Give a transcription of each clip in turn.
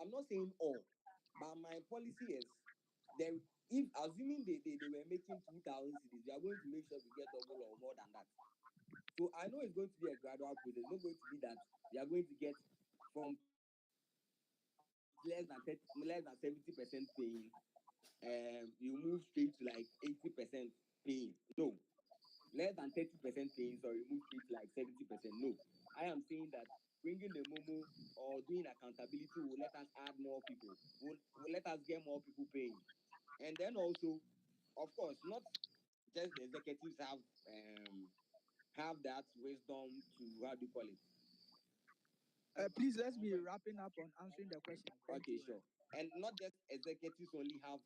I'm not saying all, but my policy is there. If assuming they were making 2,000 cities, we are going to make sure we get double or more than that. So I know it's going to be a gradual process. It's not going to be that we are going to get from less than 70% paying, you move straight to like 80% paying. No, less than 30% paying, sorry, move straight to like 70%. No, I am saying that bringing the Momo or doing accountability will let us add more people, will let us get more people paying. And then also, of course, not just the executives have that wisdom to, how do you call it? Please, let's be wrapping up on answering the question. Okay, sure. And not just executives only have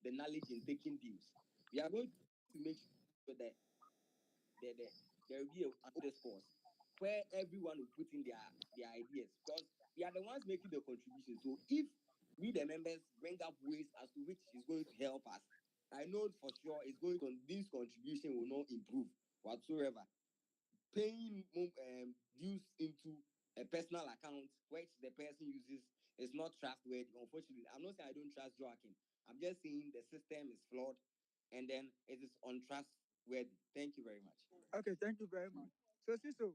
the knowledge in taking deals. We are going to make sure that there will be a discourse where everyone will put in their ideas, because we are the ones making the contribution. So if we the members bring up ways as to which is going to help us, I know for sure it's going to, this contribution will not improve whatsoever. Paying dues into a personal account which the person uses is not trustworthy. Unfortunately, I'm not saying I don't trust Joaquin. I'm just saying the system is flawed and then it is untrustworthy. Thank you very much. Okay, thank you very much. So, Siso,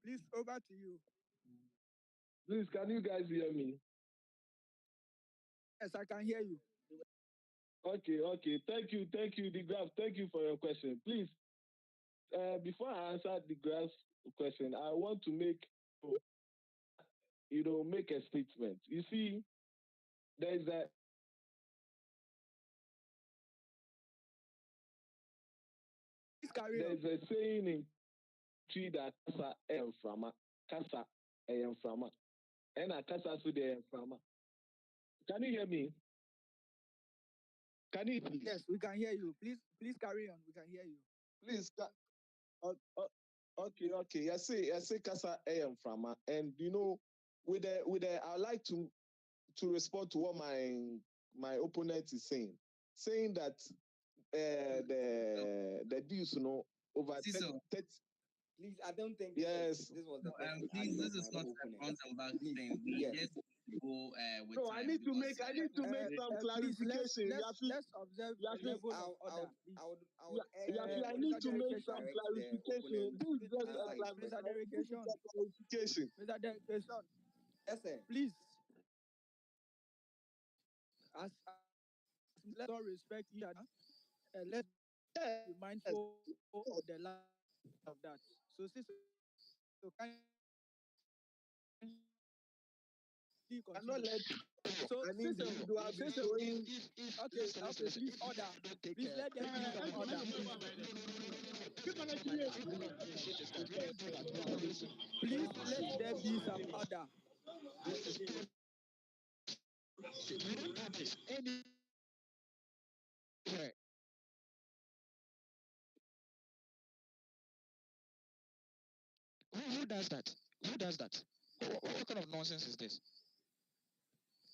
please, over to you. Please, can you guys hear me? Yes, I can hear you. Okay. Thank you, the graph. Thank you for your question. Please, before I answer the graph's question, I want to make a statement. You see, there's a saying in tree that kasa frama, kasa frama, and a kasa so the frama. Can you hear me? Can you? Please? Yes, we can hear you. Please carry on. We can hear you. Please. Okay. I say kasa frama, and with the I like to respond to what my opponent is saying that the deals, over 30. Please, I don't think yes. This was the please, this is not a front and back thing. We just go with no, I need to make some clarification. Let's observe the level of order. I need to make some clarification. This is just a clarification. Mr. Dedication. Yes, sir. Please. Let's all respect each other. Let's be mindful of the life of that. So, can cannot let an individual be showing. Okay, please order. Please let them be some order. Please let there be some order. We don't have this anywhere. Who does that? Who does that? What kind of nonsense is this?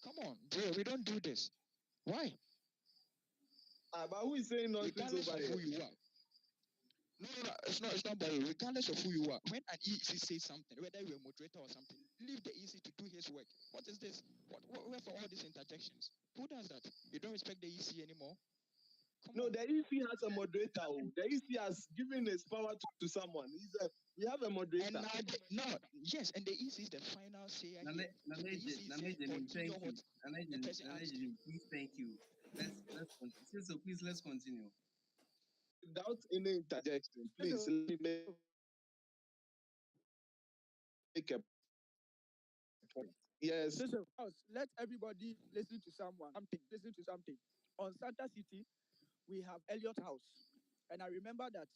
Come on, bro, we don't do this. Why? But who is saying nonsense regardless over of here? who you are. No, it's not by you. Regardless of who you are, when an EC says something, whether you're a moderator or something, leave the EC to do his work. What is this? Where for all these interjections? Who does that? You don't respect the EC anymore? No, the EC has a moderator. The EC has given his power to someone. We have a moderator. And now yes, and the EC is the final say. Please, thank you. Let's continue. So please, let's continue. Without any interjection, please let me make a point. Yes. Let everybody listen to something. On Santa City, we have Elliot House. And I remember that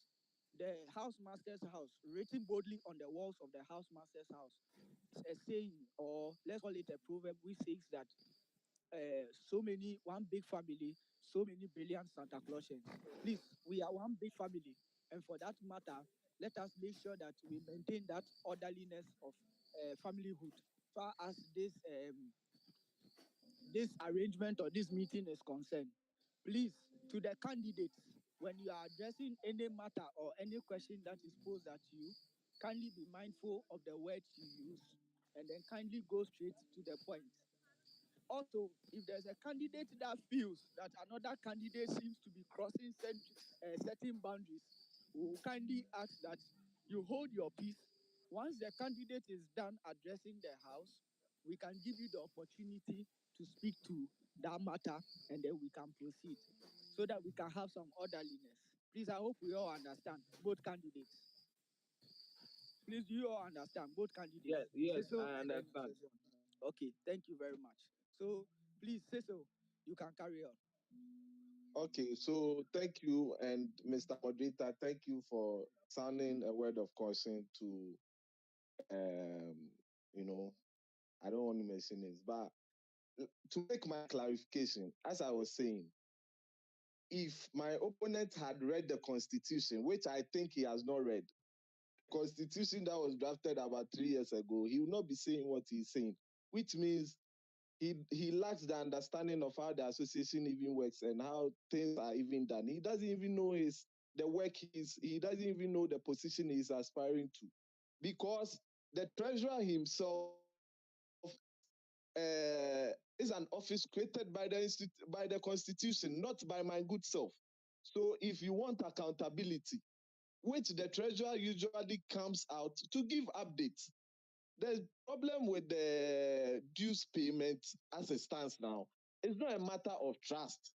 the house master's house, written boldly on the walls of the house master's house, is a saying, or let's call it a proverb, which says that one big family, so many brilliant Santa Clausians. Please, we are one big family. And for that matter, let us make sure that we maintain that orderliness of familyhood. Far as this arrangement or this meeting is concerned, please, to the candidates, when you are addressing any matter or any question that is posed at you, kindly be mindful of the words you use and then kindly go straight to the point. Also, if there's a candidate that feels that another candidate seems to be crossing certain boundaries, we will kindly ask that you hold your peace. Once the candidate is done addressing the House, we can give you the opportunity to speak to that matter, and then we can proceed so that we can have some orderliness. Please, I hope we all understand, both candidates. Please, do you all understand, both candidates? Yes, Cecil I and then understand. Cecil. Okay, thank you very much. So, please, Cecil, you can carry on. Okay, so thank you, and Mr. Moderator, thank you for sounding a word of caution to, you know, I don't want to mention this, but to make my clarification, as I was saying, if my opponent had read the Constitution, which I think he has not read, Constitution that was drafted about 3 years ago, he will not be saying what he's saying, which means he lacks the understanding of how the association even works and how things are even done. He doesn't even know the work he doesn't even know the position he's aspiring to. Because the treasurer himself is an office created by the Constitution, not by my good self. So if you want accountability, which the treasurer usually comes out to give updates, the problem with the dues payment as it stands now is not a matter of trust.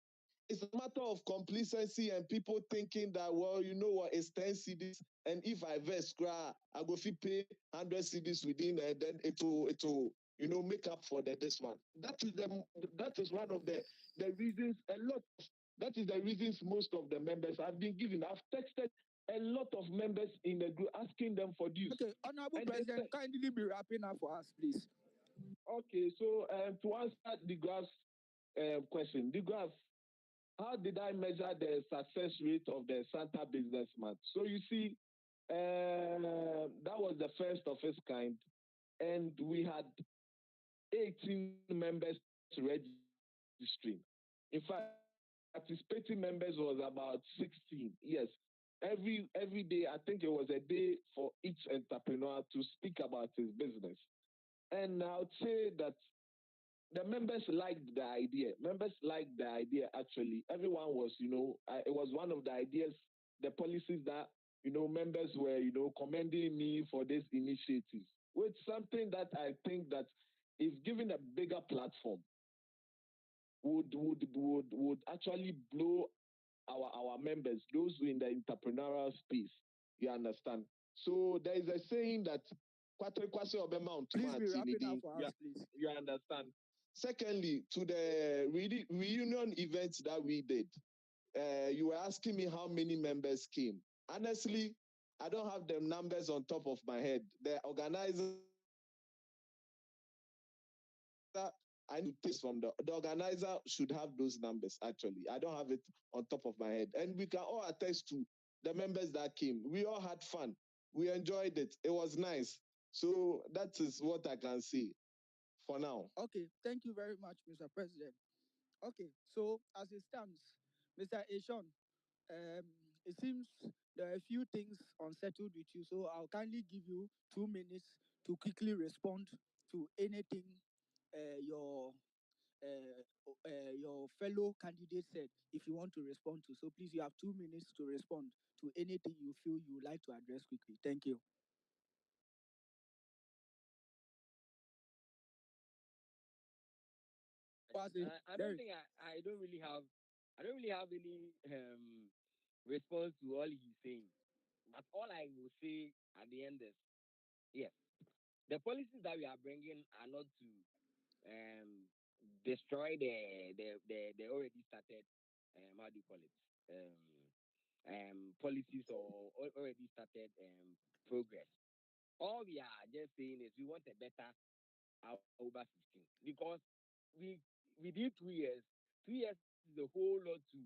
It's a matter of complacency and people thinking that, well, you know what, it's 10 CDs, and if I vex, I go pay 100 CDs within, and then it will make up for this one. That is one of the reasons that is the reasons most of the members have been given. I've texted a lot of members in the group asking them for dues. Okay, Honorable President, kindly be wrapping up for us, please. Okay, so to answer the graph question, the graph, how did I measure the success rate of the Santa businessman? So you see, that was the first of its kind, and we had 18 members registering. In fact, participating members was about 16. Yes, every day, I think it was a day for each entrepreneur to speak about his business. And I would say that the members liked the idea. Members liked the idea, actually. Everyone was, it was one of the ideas, the policies that, members were, commending me for this initiative, which something that I think that if given a bigger platform would actually blow our members, those in the entrepreneurial space. You understand? So there is a saying that please be wrapping up for us, please. You understand? Secondly, to the reunion events that we did, you were asking me how many members came. Honestly, I don't have the numbers on top of my head. The organizer, I need this from the organizer should have those numbers, actually. I don't have it on top of my head. And we can all attest to the members that came. We all had fun. We enjoyed it. It was nice. So that is what I can say for now. Okay, thank you very much, Mr. President. Okay, so as it stands, Mr. Ashon, it seems there are a few things unsettled with you, so I'll kindly give you 2 minutes to quickly respond to anything your fellow candidate said, if you want to respond to. So please, you have 2 minutes to respond to anything you feel you would like to address quickly. Thank you. I don't think I don't really have any response to all he's saying. But all I will say at the end is yes, the policies that we are bringing are not to destroy the already started how do you call it policies or already started progress. All we are just saying is we want a better Aoba system because we within 2 years, 2 years is a whole lot to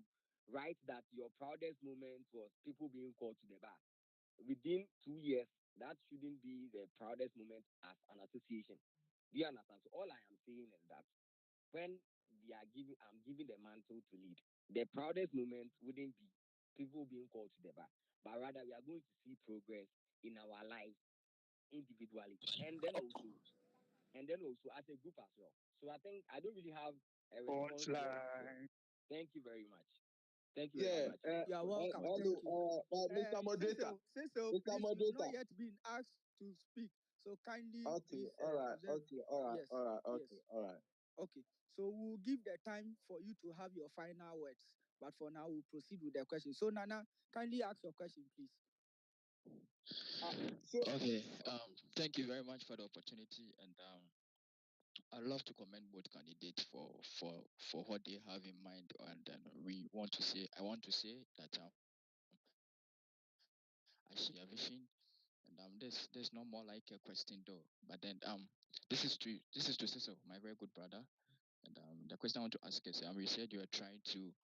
write that your proudest moment was people being called to the bar. Within 2 years, that shouldn't be the proudest moment as an association. Do you understand? So all I am saying is that when I'm giving the mantle to lead, the proudest moment wouldn't be people being called to the bar, but rather we are going to see progress in our lives individually, and then also as a group as well. So I think I don't really have a response to your question. Thank you very much. Thank you very Yeah. much. You are welcome. Hello, Thank you. Mr. Moderator. Cecil, Mr. please, you've not Moderator. yet been asked to speak. So kindly, Okay. please All right. observe. Okay. All right. Yes. All right. Yes. Okay. All right. Okay. So we'll give the time for you to have your final words. But for now, we'll proceed with the question. So Nana, kindly ask your question, please. So Okay. Thank you very much for the opportunity, and I love to commend both candidates for what they have in mind, and then I want to say that I share your vision, and there's no more like a question though. But then this is to Cecil, my very good brother, and the question I want to ask is, you said you are trying to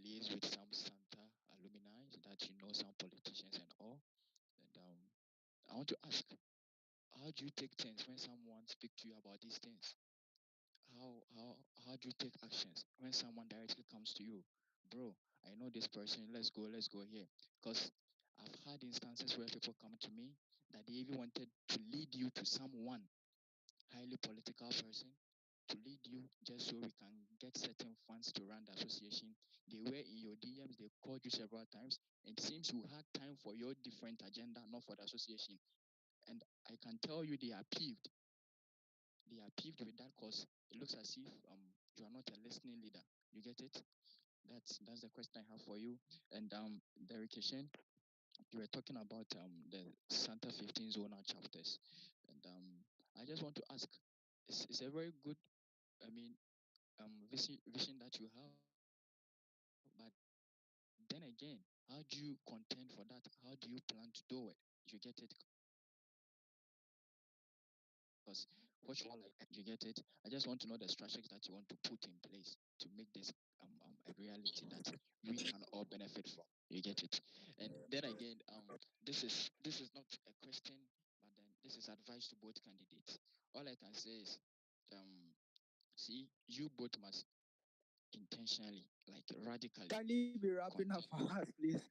liaise with some Santa alumni, that you know some politicians and all, and I want to ask, how do you take things when someone speak to you about these things? How do you take actions when someone directly comes to you, bro? I know this person. Let's go here. Because I've had instances where people come to me that they even wanted to lead you to someone highly political person, to lead you just so we can get certain funds to run the association. They were in your DMs. They called you several times. It seems you had time for your different agenda, not for the association. And I can tell you they are peeved. They are peeved with that because it looks as if you are not a listening leader. You get it? That's the question I have for you. And Derek Kishen, you were talking about the Santa 15 zonal chapters, and I just want to ask, it's a very good, I mean, vision that you have, but then again, how do you contend for that? How do you plan to do it? You get it? Because what you all like, you get it? I just want to know the strategies that you want to put in place to make this a reality that we can all benefit from. You get it? And then again, this is not a question, but then this is advice to both candidates. All I can say is, see, you both must intentionally, like radically, contend. Kindly be wrapping up for us, please.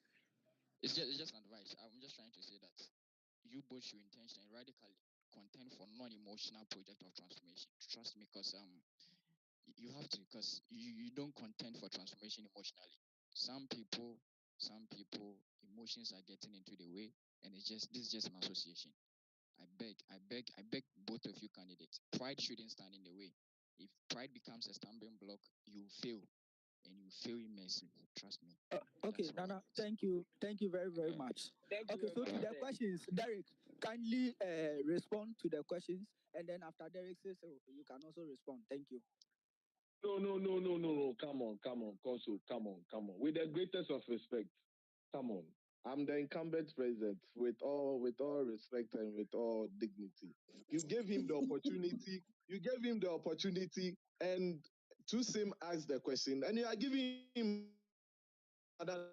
It's just an advice. I'm just trying to say that you both should intentionally, radically contend for non-emotional project of transformation. Trust me, because you have to, because you don't contend for transformation emotionally. Some people, emotions are getting into the way, and this is just an association. I beg both of you candidates. Pride shouldn't stand in the way. If pride becomes a stumbling block, you fail, and you fail immensely. Trust me. Okay, Nana, thank you. Thank you very, very much. Thank you Okay, very so much. to the questions, Derek, kindly respond to the questions. And then after Derek says so, you can also respond. Thank you. No. Come on, Consul. Come on. With the greatest of respect, come on. I'm the incumbent president with all respect and with all dignity. You gave him the opportunity. And Tusim asked the question, and you are giving him another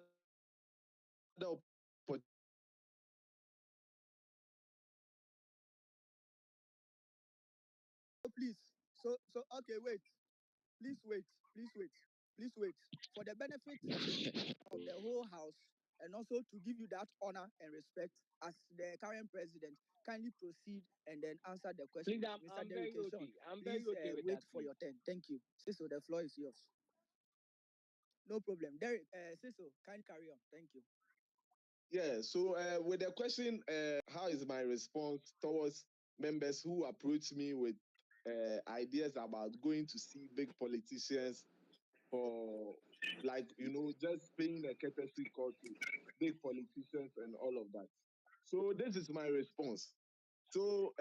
So please, so okay, wait. Please wait. For the benefit of the whole house, and also to give you that honor and respect as the current president, kindly proceed and then answer the question. Please, Mr. I'm Derek very Sean, okay. I'm please very okay with wait that. for Please. your turn. Thank you. Cecil, the floor is yours. No problem. Derek, Cecil, kindly carry on. Thank you. Yeah, so with the question, how is my response towards members who approach me with ideas about going to see big politicians for, like, just paying a courtesy call to big politicians and all of that. So this is my response. So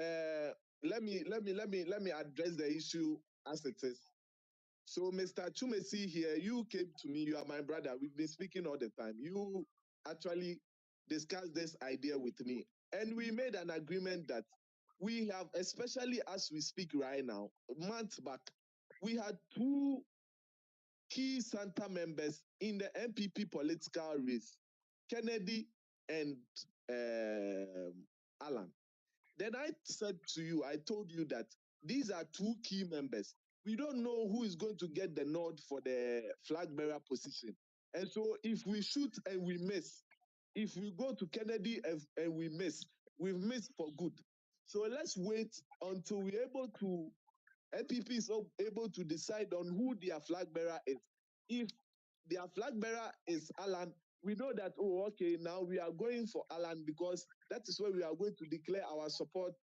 let me address the issue as it is. So, Mr. Chumesi here, you came to me, you are my brother. We've been speaking all the time. You actually discussed this idea with me. And we made an agreement that we have, especially as we speak right now, months back, we had two key Santa members in the MPP political race, Kennedy and Alan. Then I said to you, I told you that these are two key members. We don't know who is going to get the nod for the flag bearer position. And so if we shoot and we miss, if we go to Kennedy and we miss, we've missed for good. So let's wait until we're able to NPP is able to decide on who their flag bearer is. If their flag bearer is Alan, we know that, oh, okay, now we are going for Alan because that is where we are going to declare our support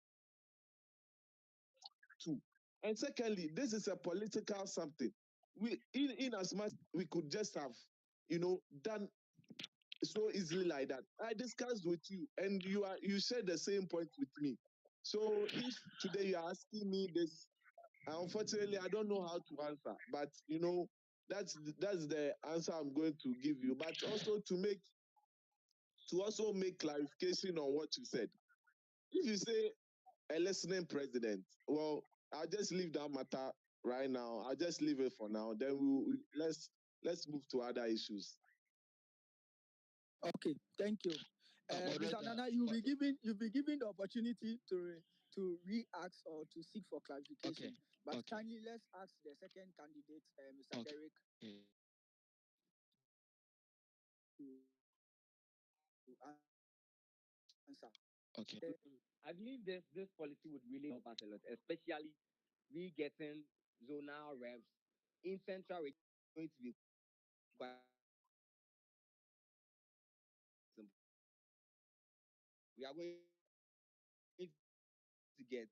to. And secondly, this is a political something. We, in as much we could just have, done so easily like that. I discussed with you, and you shared the same point with me. So if today you are asking me this, unfortunately, I don't know how to answer. But that's the answer I'm going to give you. But also to make clarification on what you said. If you say a listening president, well, I'll just leave that matter right now. I'll just leave it for now. Then let's move to other issues. Okay, thank you. Mr. Nana, you'll be given the opportunity to re-ask or to seek for clarification. Okay. But Okay. kindly let's ask the second candidate, Mr. Okay. Derek, to answer. Okay. I believe this policy would really help us a lot, especially we getting zonal reps in central region going to be quite simple. We are going to get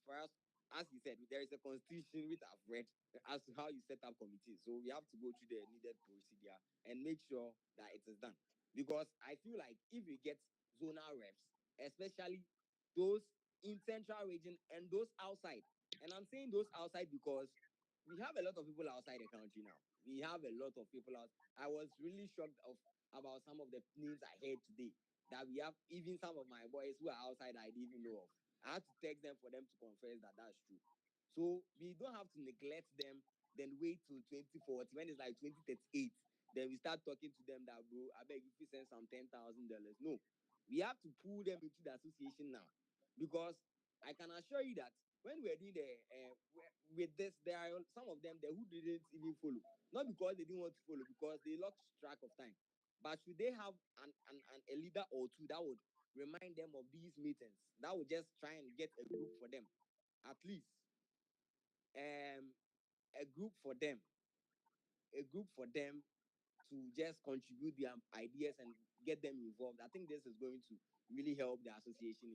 for us, as you said, there is a constitution which I've read as to how you set up committees. So we have to go through the needed procedure and make sure that it is done. Because I feel like if we get zonal reps, especially those in central region and those outside, and I'm saying those outside because we have a lot of people outside the country now. We have a lot of people out. I was really shocked about some of the names I heard today, that we have even some of my boys who are outside I didn't even know of. I had to text them for them to confess that that's true. So we don't have to neglect them, then wait till 2040 when it's like 2038. Then we start talking to them that, bro, I beg if you send some $10,000. No, we have to pull them into the association now, because I can assure you that when we're doing with this, there are some of them there who didn't even follow, not because they didn't want to follow, because they lost track of time. But should they have a leader or two that would remind them of these meetings, that would just try and get a group for them, at least a group for them, to just contribute their ideas and get them involved. I think this is going to really help the association,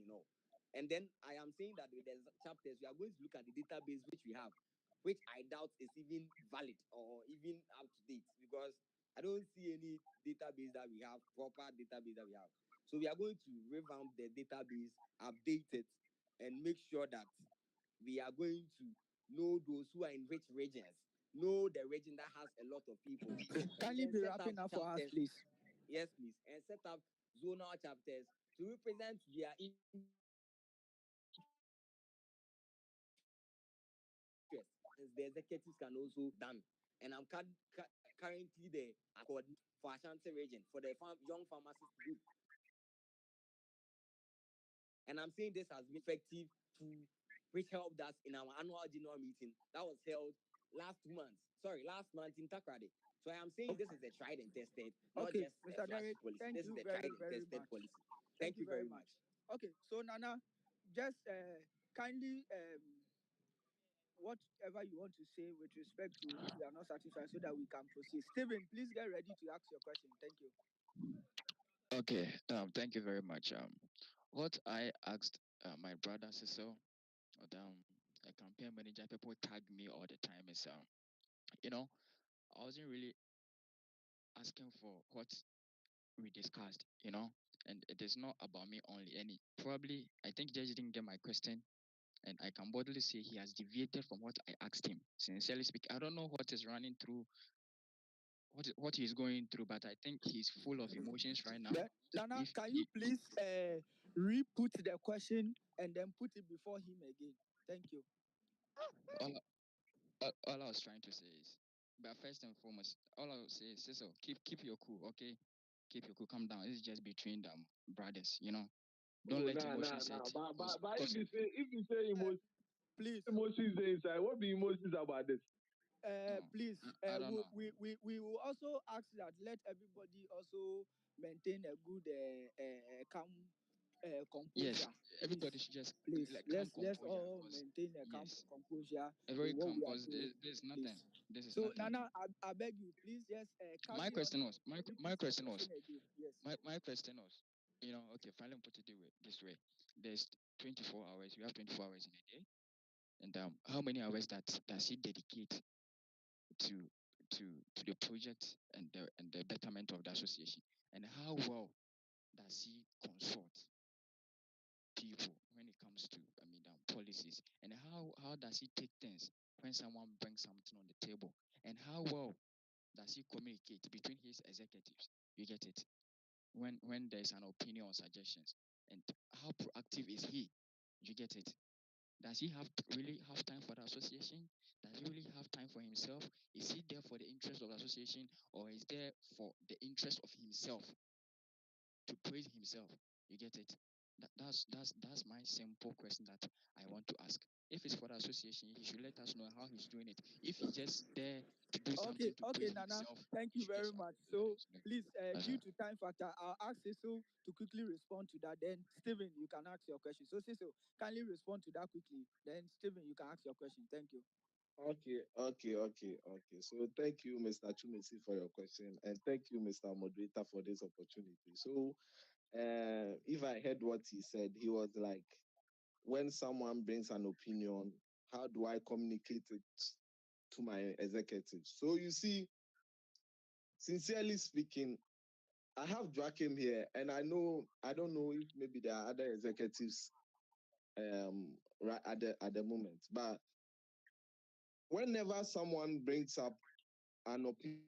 And then I am saying that with the chapters, we are going to look at the database which we have, which I doubt is even valid or even up to date, because I don't see any database that we have, proper database that we have. So we are going to revamp the database, update it, and make sure that we are going to know those who are in rich regions, know the region that has a lot of people. Kindly be wrapping up for us, please. Yes, please. And set up zonal chapters to represent their interests. The executives can also done. And I'm currently the coordinator for Ashanti region for the young pharmacist group. And I'm saying this has been effective to which helped us in our annual general meeting that was held last month in Takrade. So I am saying this is a tried and tested, not Okay, just a Mr. flash Derek, policy. thank This is you a very, tried and very tested much. policy. Thank Thank you you very very much. much. Okay, so Nana, just kindly whatever you want to say with respect to if you are not satisfied so that we can proceed. Stephen, please get ready to ask your question. Thank you. Okay. Thank you very much. What I asked my brother Cecil, a campaign manager, people tag me all the time is you know, I wasn't really asking for what we discussed, and it is not about me only. And probably, I think Judge didn't get my question, and I can boldly say he has deviated from what I asked him. Sincerely speaking, I don't know what is running through, what he's going through, but I think he's full of emotions right now. Nana, can you please re-put the question and then put it before him again? Thank you. All I was trying to say is, but first and foremost, all I will say is, Cecil, keep your cool, okay? Keep your cool, calm down. It's just between them brothers, Don't let emotions set. But if you say emotions, please, emotions inside, what be emotions about this? Please, I don't know. we will also ask that let everybody also maintain a good calm composure. Yes, everybody should just Please, like calm let's composure. all Because maintain a calm yes, composure a in very what calm. we are Because doing. there's nothing. Please. This is So nothing. Nana, I beg you, please just My carry on question and was my repeat my your question was question again. Yes. my question was, okay, finally put it this way. There's 24 hours. We have 24 hours in a day, and how many hours that does he dedicate to to the project and the betterment of the association, and how well does he consult people when it comes to policies, and how does he take things when someone brings something on the table, and how well does he communicate between his executives? You get it? When there's an opinion or suggestions, and how proactive is he? You get it? Does he really have time for the association? Does he really have time for himself? Is he there for the interest of the association, or is there for the interest of himself, to praise himself? You get it? That's my simple question that I want to ask. If it's for the association, he should let us know how he's doing it. If he's just there to do Okay, something to okay, praise Nana. himself, Thank he you should just very much. So let us please, know. That's due all. to time factor, I'll ask Cecil to quickly respond to that. Then Stephen, you can ask your question. So Cecil, kindly respond to that quickly. Then Stephen, you can ask your question. Thank you. Okay. So thank you, Mr. Chumisi, for your question, and thank you, Mr. Moderator, for this opportunity. So, if I heard what he said, he was like, when someone brings an opinion, how do I communicate it to my executives? So you see, sincerely speaking, I have Joachim here, and I don't know if maybe there are other executives right at the moment, but whenever someone brings up an opinion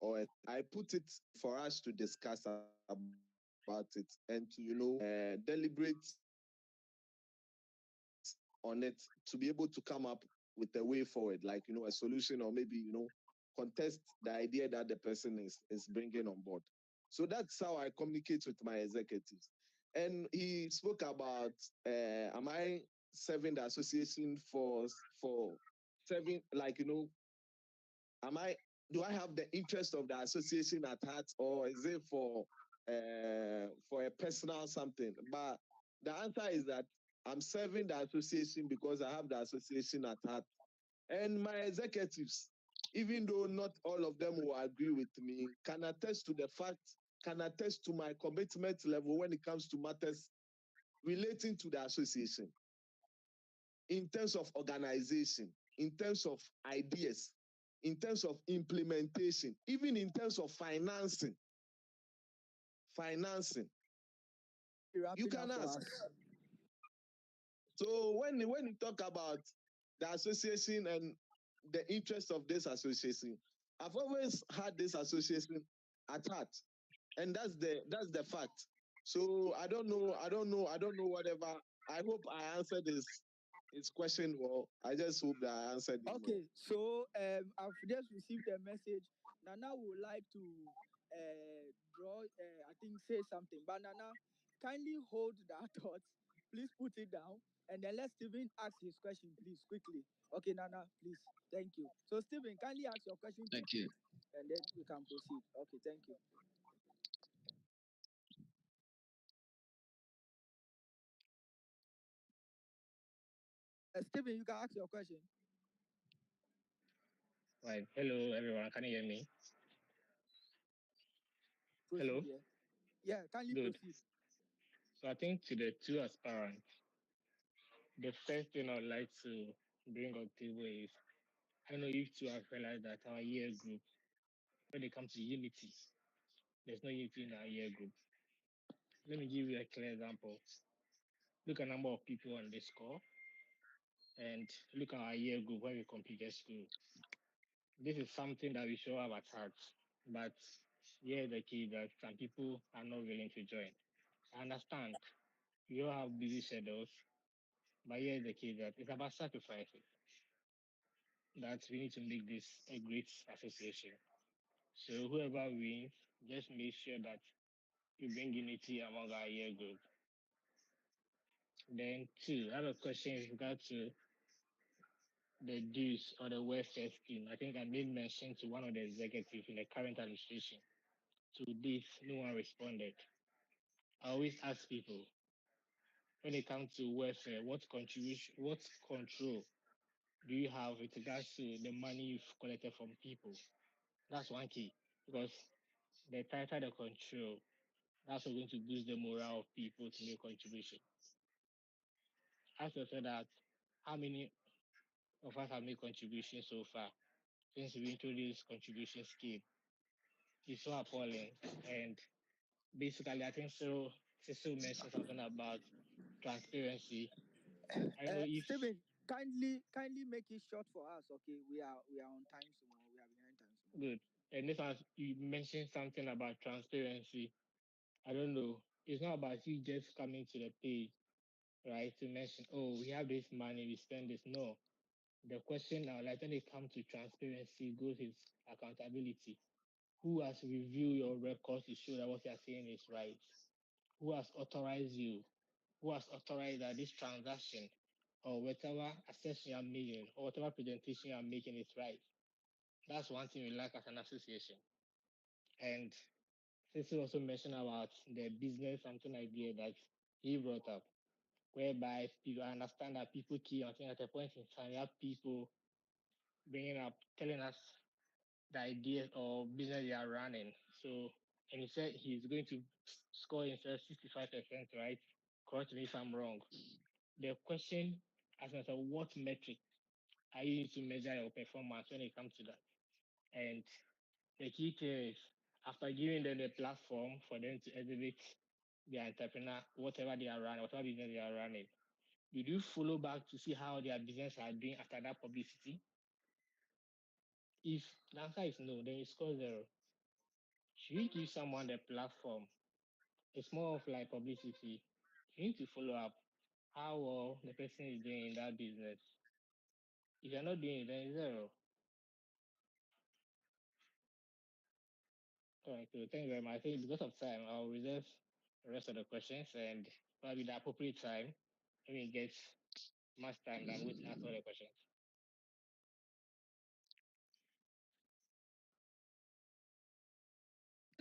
or I put it for us to discuss about it and to deliberate on it to be able to come up with a way forward, like a solution, or maybe contest the idea that the person is bringing on board. So that's how I communicate with my executives. And he spoke about am I serving the association for serving, like am I do I have the interest of the association at heart, or is it for a personal something? But the answer is that I'm serving the association because I have the association at heart. And my executives, even though not all of them will agree with me, can attest to the fact, can attest to my commitment level when it comes to matters relating to the association, in terms of organization, in terms of ideas, in terms of implementation, even in terms of financing. Financing. You Wrapping up can for ask. us. So when you talk about the association and the interest of this association, I've always had this association at heart, and that's the fact. So I don't know whatever. I hope I answered his question well. I just hope that I answered him well. Okay, so I've just received a message. Nana would like to draw, I think, say something. But Nana, kindly hold that thought. Please put it down. And then let Stephen ask his question, please, quickly. Okay, Nana, please. Thank you. So, Stephen, kindly ask your question Thank you. quickly, and then we can proceed. Okay, thank you. Stephen, you can ask your question. Right. Hello, everyone. Can you hear me? Proceed, Hello. yeah. Yeah, kindly Good. proceed. So I think to the two aspirants, the first thing I'd like to bring on the table is I don't know if you have realized that our year group, when it comes to unity, there's no unity in our year group. Let me give you a clear example. Look at number of people on this call and look at our year group when we completed school. This is something that we should have at heart. But here the key that some people are not willing to join. I understand you all have busy schedules, but here is the key that it's about sacrifices. That we need to make this a great association. So whoever wins, just make sure that you bring unity among our year group. Then two, I have a question with regard to the dues or the welfare scheme. I think I made mention to one of the executives in the current administration. To this, no one responded. I always ask people when it comes to welfare, what contribution, what control do you have with regards to the money you've collected from people? That's one key because the tighter the control, that's what's going to boost the morale of people to make contribution. Ask yourself that how many of us have made contributions so far since we introduced contribution scheme. It's so appalling. And basically, I think Cecil mentioned something about transparency. I don't know if Stephen, kindly make it short for us. Okay, we are on time small. We are behind time small. good. And this one, you mentioned something about transparency. I don't know. It's not about you just coming to the page, right, to mention, oh, we have this money, we spend this. No. The question now, like when it comes to transparency, goes is accountability. Who has reviewed your records to show that what you are saying is right? Who has authorized you? Who has authorized that this transaction or whatever assessment you are making or whatever presentation you are making is right? That's one thing we lack as an association. And Cecil also mentioned about the business something idea that he brought up, whereby people I understand that people key on things at a point in time, you have people bringing up, telling us the idea or business they are running. So, and he said he's going to score himself 65%, right? Correct me if I'm wrong. The question as I said, what metric are you using to measure your performance when it comes to that? And the key thing is after giving them the platform for them to exhibit their entrepreneur, whatever they are running, whatever business they are running, did you follow back to see how their business are doing after that publicity? If the answer is no, then you score zero. Should you give someone the platform? It's more of like publicity. You need to follow up how well the person is doing in that business. If you're not doing it, then it's zero. All right, so thank you very much. I think because of time, I'll reserve the rest of the questions and probably the appropriate time when we get much time, then I'm going to answer all the questions.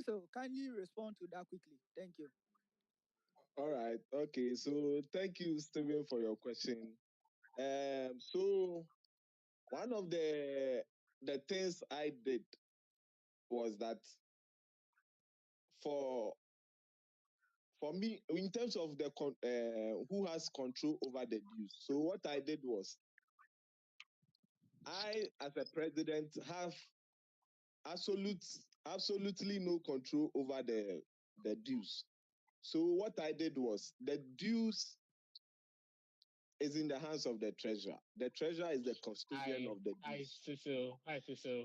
So kindly respond to that quickly. Thank you. All right. Okay. So thank you, Stephen, for your question. So one of the things I did was that for for me, in terms of who has control over the dues. So what I did was I, as a president, have absolutely no control over the dues. So what I did was the dues is in the hands of the treasurer. The treasurer is the custodian of the I dues. see so. I see so.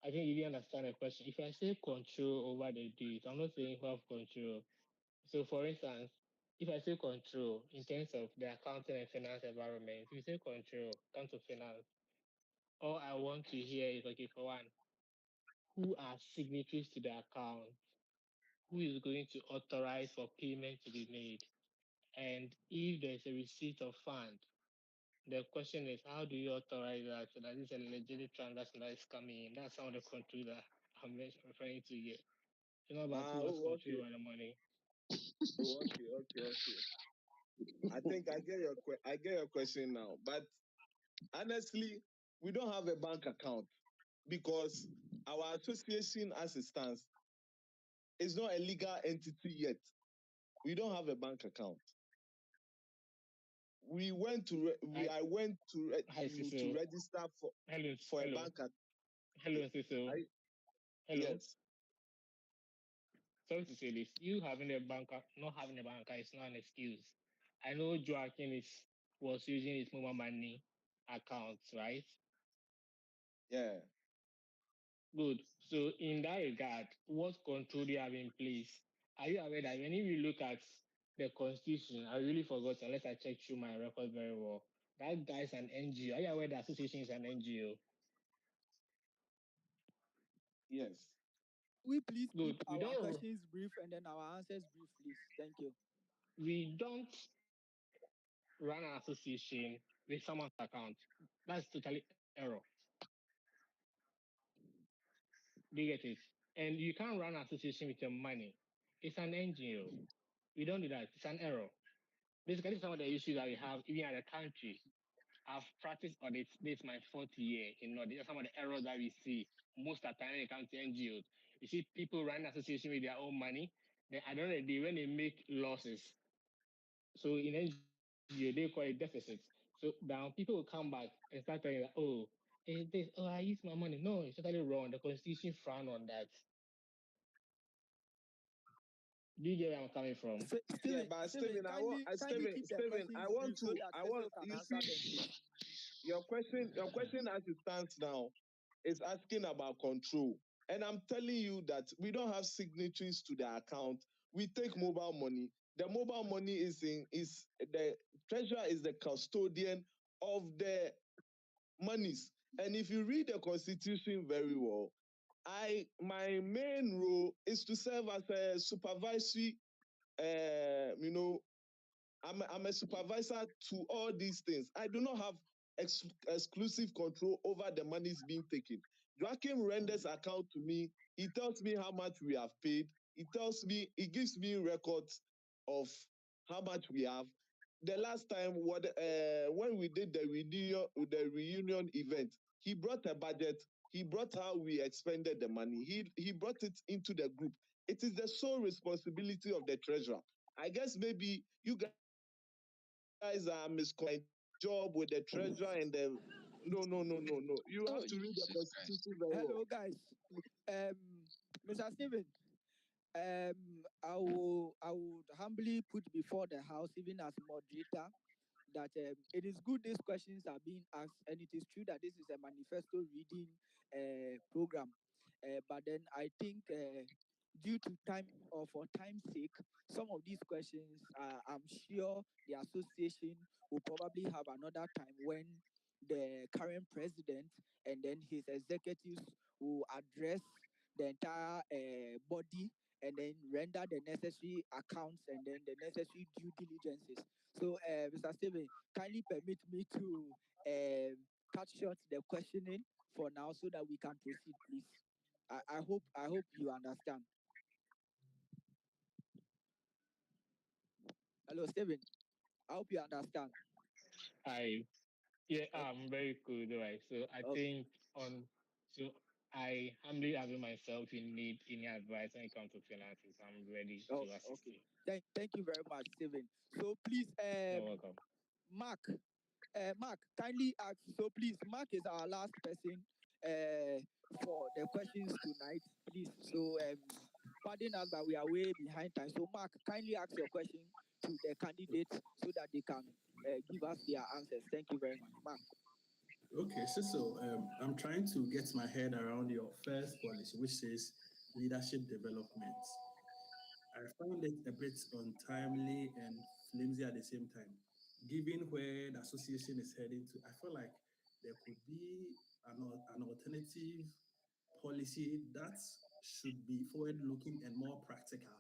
I think you didn't understand the question. If I say control over the dues, I'm not saying who have control. So, for instance, if I say control in terms of the accounting and finance environment, if you say control, come to finance, all I want to hear is okay, for one, who are signatories to the account? Who is going to authorize for payment to be made? And if there's a receipt of fund, the question is how do you authorize that so that it's a legitimate transaction that is coming in? That's some of the control that I'm referring to here. It's not about who has Oh, control okay. over the money. Oh, okay. I think I get your question now. But honestly, we don't have a bank account because our association, as it stands, is not a legal entity yet. We don't have a bank account. We went to we I I went Hi to Cecil. register Hello, for a hello, bank account. hello Cecil. Hello. Yes. Sorry to say this. You having a bank not having a bank account is not an excuse. I know Joaquin is was using his mobile money accounts, right? Yeah. Good. So in that regard, what control do you have in place? Are you aware that when you look at the constitution, I really forgot unless I check through my record very well. That guy is an NGO. Are you aware the association is an NGO? Yes. We please keep Good. our questions brief and then our answers brief, please. Thank you. We don't run an association with someone's account. That's totally error. Do you get it? And you can't run an association with your money. It's an NGO. We don't do that. It's an error. Basically, some of the issues that we have, even at the country, I've practiced audits. This is my fourth year in audit. Some of the errors that we see most of the time when it comes to NGOs. You see people run association with their own money. Then at the end of the day, when they make losses, so in NGO they call it deficits. So now people will come back and start telling that, oh, this, oh, I use my money. No, it's totally wrong. The constitution frown on that. Do you get where I'm coming from? Yeah, Steven, but Steven, Stephen, kindly keep the Stephen, questions brief so that I Cecil want, can you answer see, them, please. your question as it stands now is asking about control. And I'm telling you that we don't have signatories to the account. We take mobile money. The mobile money is the treasurer is the custodian of the monies. And if you read the constitution very well, my main role is to serve as a supervisory, you know, I'm a supervisor to all these things. I do not have exclusive control over the monies being taken. Joachim renders account to me. He tells me how much we have paid. He gives me records of how much we have. The last time when we did the reunion event, he brought a budget. He brought how we expended the money. He brought it into the group. It is the sole responsibility of the treasurer. I guess maybe you guys are job with the treasurer and the no. You Oh, have to read the Jesus Christ. constitution very well. Hello, guys. Mr. Steven, I would humbly put before the house, even as moderator, that it is good these questions are being asked, and it is true that this is a manifesto reading program. But then I think, due to time or for time's sake, some of these questions, I'm sure the association will probably have another time when the current president and then his executives will address the entire body and then render the necessary accounts and then the necessary due diligences. So, Mr. Steven, kindly permit me to cut short the questioning for now so that we can proceed, please. I hope you understand. Hello, Steven. I hope you understand. I Yeah, Okay. I'm very good, right? So I Okay. think so I humbly avail myself. If you need any advice when it comes to finances, I'm ready to assist Okay. you. Thank you very much, Steven. So please, You're welcome. Mark, Mark, kindly ask. So please, Mark is our last person uh, for the questions tonight, please. So pardon us, but we are way behind time. So Mark, kindly ask your question to the candidates so that they can give us their answers. Thank you very much, Mark. Okay, so I'm trying to get my head around your first policy, which says leadership development. I found it a bit untimely and flimsy at the same time. Given where the association is heading to, I feel like there could be an alternative policy that should be forward looking and more practical.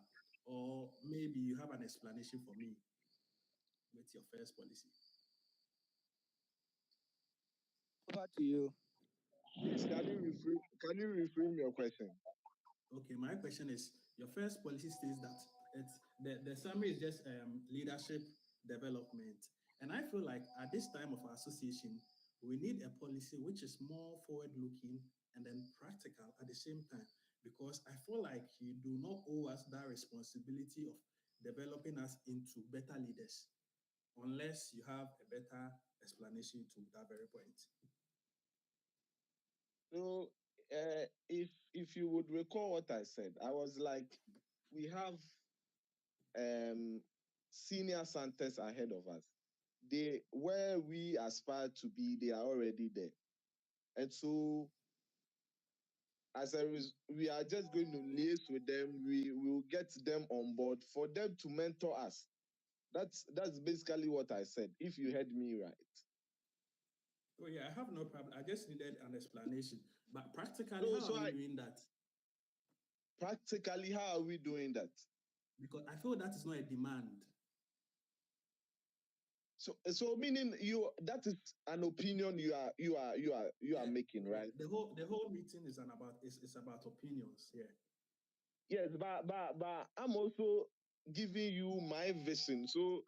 Or maybe you have an explanation for me with your first policy. Over to you. Please, can you reframe your question? Okay, my question is your first policy states that the summary is just leadership development. And I feel like at this time of our association, we need a policy which is more forward looking and then practical at the same time. Because I feel like you do not owe us that responsibility of developing us into better leaders unless you have a better explanation to that very point. So, if you would recall what I said, I was like, we have um, senior Santas ahead of us. Where we aspire to be, they are already there, and so we are just going to liaise with them. We will get them on board for them to mentor us. That's basically what I said. If you heard me right. Oh yeah, I have no problem. I just needed an explanation. But practically, No, how are we doing that? Practically, how are we doing that? Because I feel that is not a demand. So meaning that is an opinion you are making, right? The whole meeting is about opinions. Yeah. Yes, but I'm also giving you my vision. So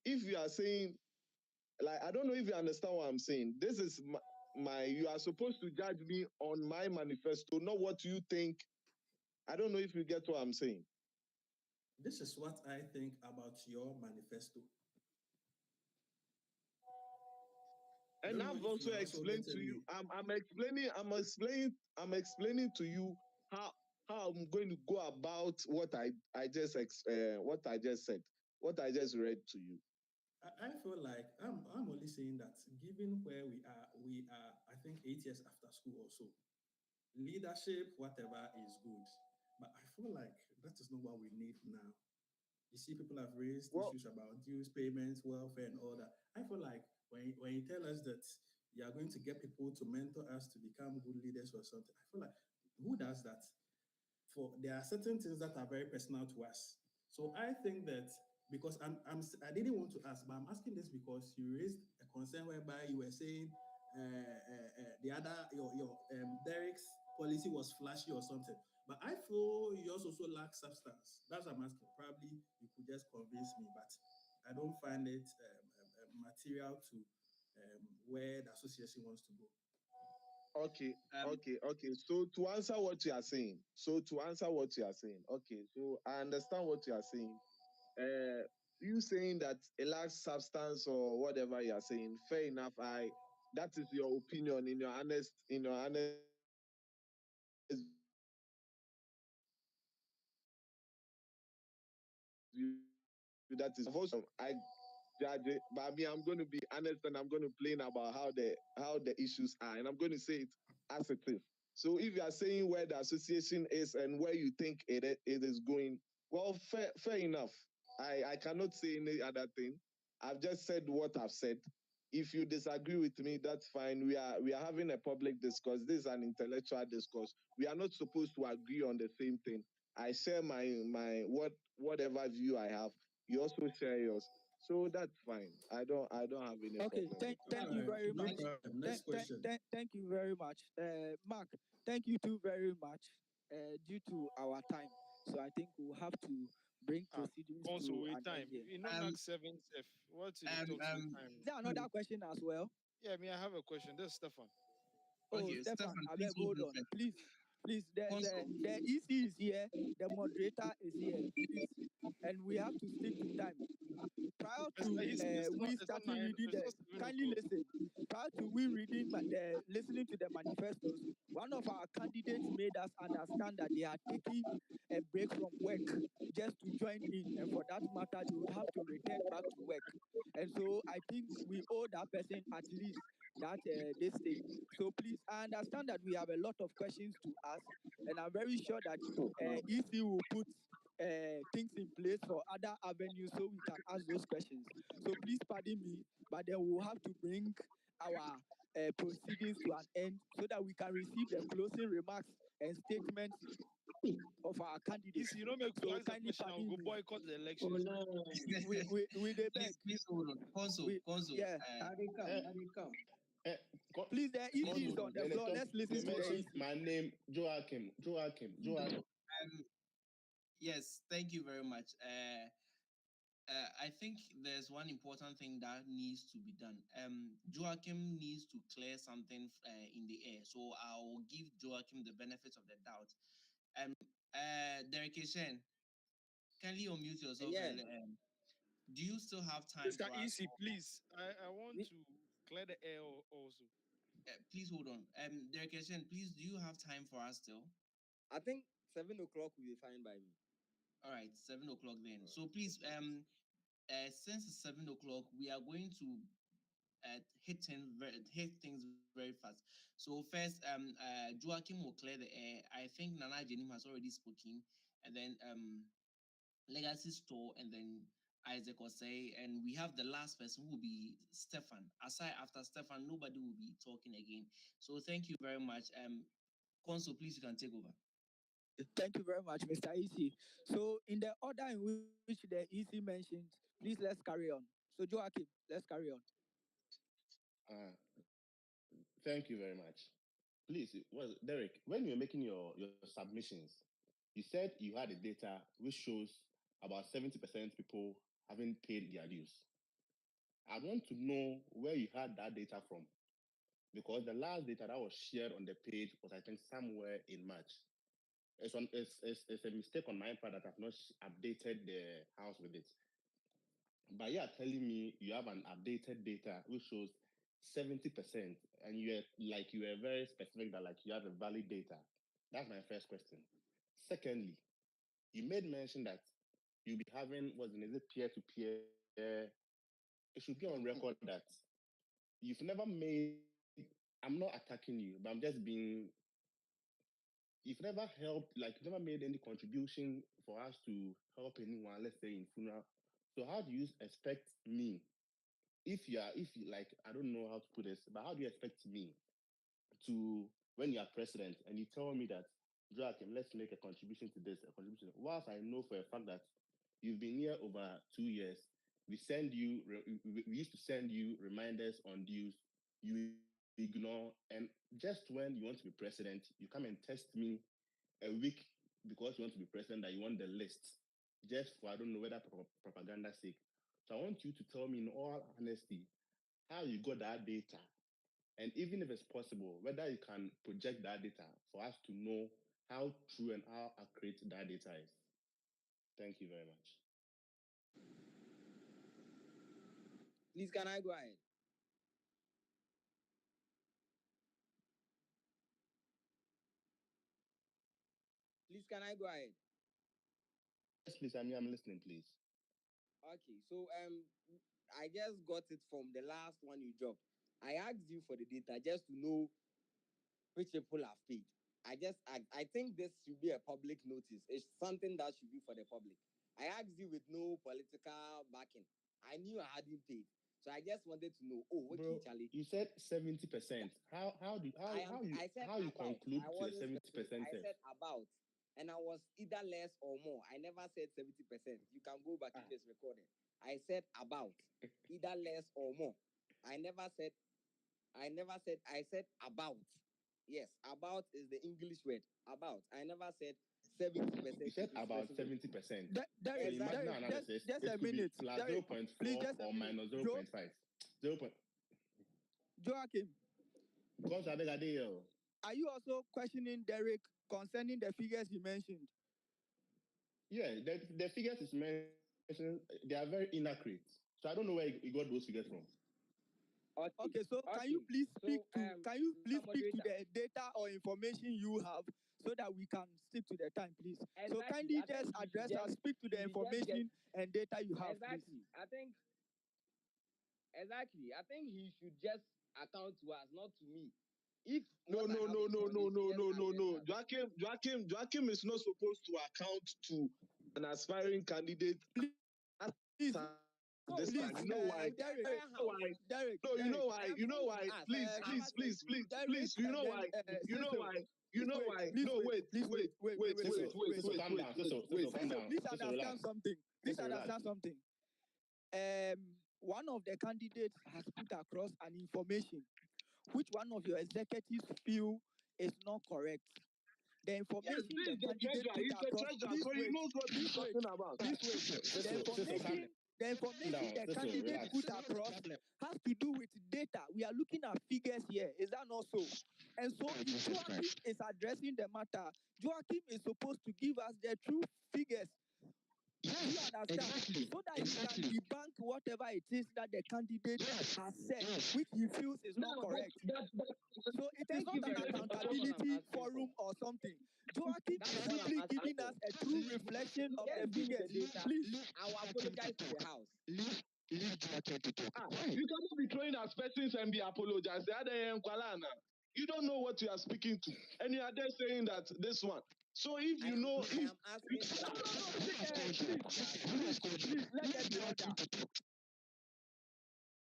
if you are saying, like, I don't know if you understand what I'm saying. This is my you are supposed to judge me on my manifesto, not what you think. I don't know if you get what I'm saying. This is what I think about your manifesto. I And don't know I've if you also are also explained to getting you. me. I'm explaining to you how I'm going to go about what I just said, what I just read to you. I feel like I'm only saying that given where we are, I think 8 years after school or so, leadership, whatever is good. But I feel like that is not what we need now. You see, people have raised Well, issues about dues payments, welfare, and all that. I feel like when you tell us that you are going to get people to mentor us to become good leaders or something, I feel like who does that? For there are certain things that are very personal to us. So I think that because I didn't want to ask, but I'm asking this because you raised a concern whereby you were saying the other your Derek's policy was flashy or something. But I feel yours also lacks substance. That's what I'm asking. Probably you could just convince me, but I don't find it material to where the association wants to go. okay. So to answer what you are saying, okay. So I understand what you are saying. Uh, you saying that it lacks substance or whatever you are saying. Fair enough. That is your opinion in your honest view. That is fine. I judge it, but me, I'm going to be honest and I'm going to plain about how the issues are, and I'm going to say it as it is. So if you are saying where the association is and where you think it is going, well, fair enough. I cannot say any other thing. I've just said what I've said. If you disagree with me, that's fine. We are having a public discourse. This is an intellectual discourse. We are not supposed to agree on the same thing. I share my whatever view I have. You also share yours. So that's fine. I don't have any Okay, problem with thank that. All thank you right, very no much. problem. Next question. Thank you very much, Mark. Thank you too very much. Due to our time, so I think we'll have to bring proceedings Also, to wait an end time. here. You know, Um, Mark 7 F. What did he um, talk so um, Is time? there another question as well? Yeah, I mean, I have a question. This is Stefan. Oh, okay, Stefan, Stefan, I please beg, hold hold on on, first. please. Also, The EC is here, the moderator is here, please, and we have to stick to time. Prior Mr. to Easy, we it's not starting nine. reading It's the not 7 kindly o'clock. listen. Prior to we reading the listening to the manifestos, one of our candidates made us understand that they are taking a break from work just to join in, and for that matter, they would have to return back to work. And so I think we owe that person at least that this thing. So please, I understand that we have a lot of questions to ask, and I'm very sure that EC will put things in place for other avenues so we can ask those questions. So please pardon me, but then we'll have to bring our proceedings to an end so that we can receive the closing remarks and statements of our candidates. Easy, you don't make you So ask the kindly question and pardon go me. boycott the Oh elections. no, We they beg. please hold on. Consul, We Consul, yeah. how they come? Eh, How they come? Please, the please EC is hold Council, on on. the then they floor. talk, Let's they listen to the mention EC. my name, Joachim. Yes, thank you very much. I think there's one important thing that needs to be done. Joachim needs to clear something in the air, so I'll give Joachim the benefit of the doubt. Derek Shen, kindly unmute yourself. Yeah, Do you still have time Mr. for us? Easy, please. I want we, to clear the air also. Please hold on. Derek Shen, please, do you have time for us still? I think 7 o'clock will be fine by me. All right, 7 o'clock then. All So right, please, okay. since it's 7 o'clock, we are going to hit things very fast. So first, Joachim will clear the air. I think Nana Jenim has already spoken, and then Legacy Store, and then Isaac Osei, and we have the last person who will be Stefan. Aside after Stefan, nobody will be talking again. So thank you very much. Consul, please you can take over. Thank you very much, Mr. EC. So in the order in which the EC mentioned, please let's carry on. So Joachim, let's carry on. Thank you very much. Please, Derek, when you were making your submissions, you said you had a data which shows about 70% people haven't paid their dues. I want to know where you had that data from, because the last data that was shared on the page was, I think, somewhere in March. It's a mistake on my part that I've not updated the house with it. But you are telling me you have an updated data which shows 70%, and you were very specific that you have a valid data. That's my first question. Secondly, you made mention that you'll be having is it peer-to-peer? It should be on record that you've never made. I'm not attacking you, but I'm just being. You've never helped, you've never made any contribution for us to help anyone, let's say in funeral. So how do you expect me, if you I don't know how to put this, but how do you expect me to, when you are president and you tell me that, Joachim, let's make a contribution to this, a contribution, whilst I know for a fact that you've been here over 2 years, we used to send you reminders on dues, you ignore, and just when you want to be president, you come and test me a week because you want to be president that you want the list, just for I don't know whether propaganda sake. So I want you to tell me in all honesty how you got that data, and even if it's possible, whether you can project that data for us to know how true and how accurate that data is. Thank you very much. Please, can I go ahead? Please, can I go ahead? Yes, please. I'm listening, please. Okay, so I just got it from the last one you dropped. I asked you for the data just to know which people have paid. I think this should be a public notice. It's something that should be for the public. I asked you with no political backing. I knew I hadn't paid. So I just wanted to know, okay, Bro, Charlie. you said 70%. How you conclude I to the wasn't 70%? I said about. And I was either less or more. I never said 70%. You can go back if it's recorded. I said about. Either less or more. I said about. Yes, about is the English word. About. I never said 70%. You said about 70%. There So is in marginal analysis, just it a could be minute. plus Derek, 0.4 please, just or minus Joe, 0.5. 0. Joachim, Because are you also questioning Derek concerning the figures he mentioned? yeah, the figures is mentioned, they are very inaccurate. So I don't know where you got those figures from. Okay, so can you please speak to the data or information you have so that we can stick to the time, please? Exactly. So kindly just address and speak to the information and data you have, exactly. please. I think he should just account to us, not to me. If No. Joachim is not supposed to account to an aspiring candidate. Please, this time. You know why? Derek. No, you know why? You know why? Please. You know why? You know why? You know why? No, wait. Calm down. Please understand something. One of the candidates has put across an information which one of your executives feel is not correct. The information the candidate put across. The information the candidate put across has to do with data. We are looking at figures here. Is that not so? And so if Joachim is addressing the matter, Joachim is supposed to give us the true figures. Do you understand? So that he can debunk whatever it is that the candidate has said, which he feels is not correct. So it is not an accountability forum or something. Joachim is simply giving us a true reflection of the figures. Please, I will apologize to the house. You cannot be throwing aspersions and be apologizing. You don't know what you are speaking to, and you are there saying that this one. So if you know, I am asking. Please, let there be order.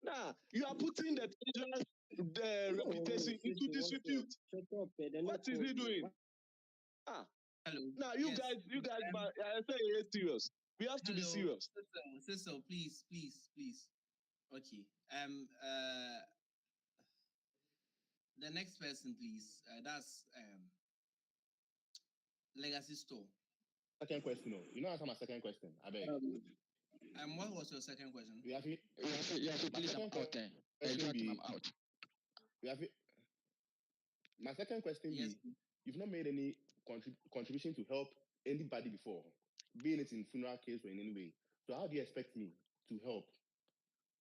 Nah, you are putting the reputation into disrepute. What is he doing? Hello. Now you guys, I say it's serious. We have to be serious. Sister, please. Okay. The next person, please. That's Legacy Store. Second question. No. You know answer my second question. I beg. What was your second question? We have it. My Please, I'm second out there. question Joachim, I'm be. out. We have it. My second question Yes. be. You've not made any contribution to help anybody before, being it in funeral case or in any way. So how do you expect me to help?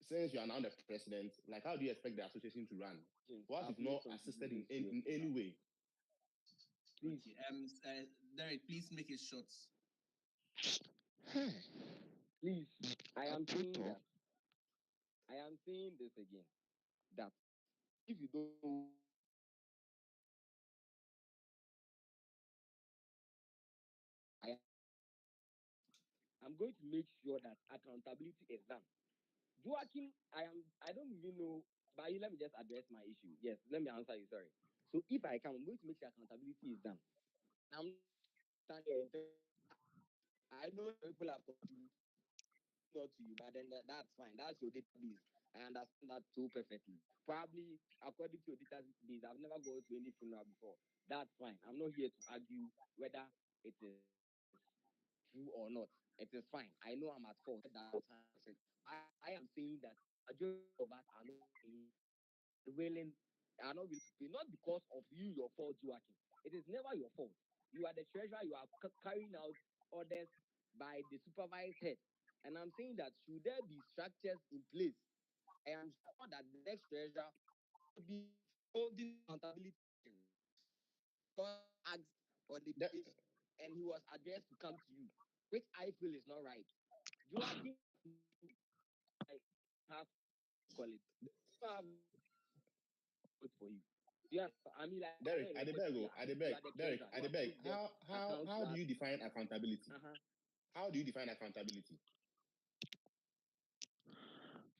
Since you are now the president, like how do you expect the association to run? James, What if I've made not assisted contributions to your in any funeral. way? Please, Okay. Derek, please make it short. Hey, please. I am saying Pluto. that. I am saying this again. That if you don't want to help I am I'm going to make sure that accountability is done. Joachim, I don't even know, but let me just address my issue. Yes, let me answer you, sorry. So if I can, I'm going to make sure accountability is done. I'm not going to stand here and tell you that I know some people have contributed, not to you, but then that's fine. That's your database. I understand that so perfectly. Probably according to your database, I've never gone to any funeral before. That's fine. I'm not here to argue whether it is true or not. It is fine. I know I'm at fault. I accept that 100%. I am saying that majority of us are not paying and willing are not willing to pay, not because of you, your fault, Joachim. It is never your fault. You are the treasurer, you are carrying out orders by the supervised head. And I'm saying that should there be structures in place, I am sure that the next treasurer will be holding accountability sessions. Because asked on the That, page and he was addressed to come to you, which I feel is not right. Joachim has no like has what do you call it? You have no vote for you. Yeah, I mean like I Derek, know at the beg, yeah, you Adebeg, are the Derek, treasurer. You are Adebeg. supposed to just account to How do us. you define accountability? Uh-huh. How do you define accountability?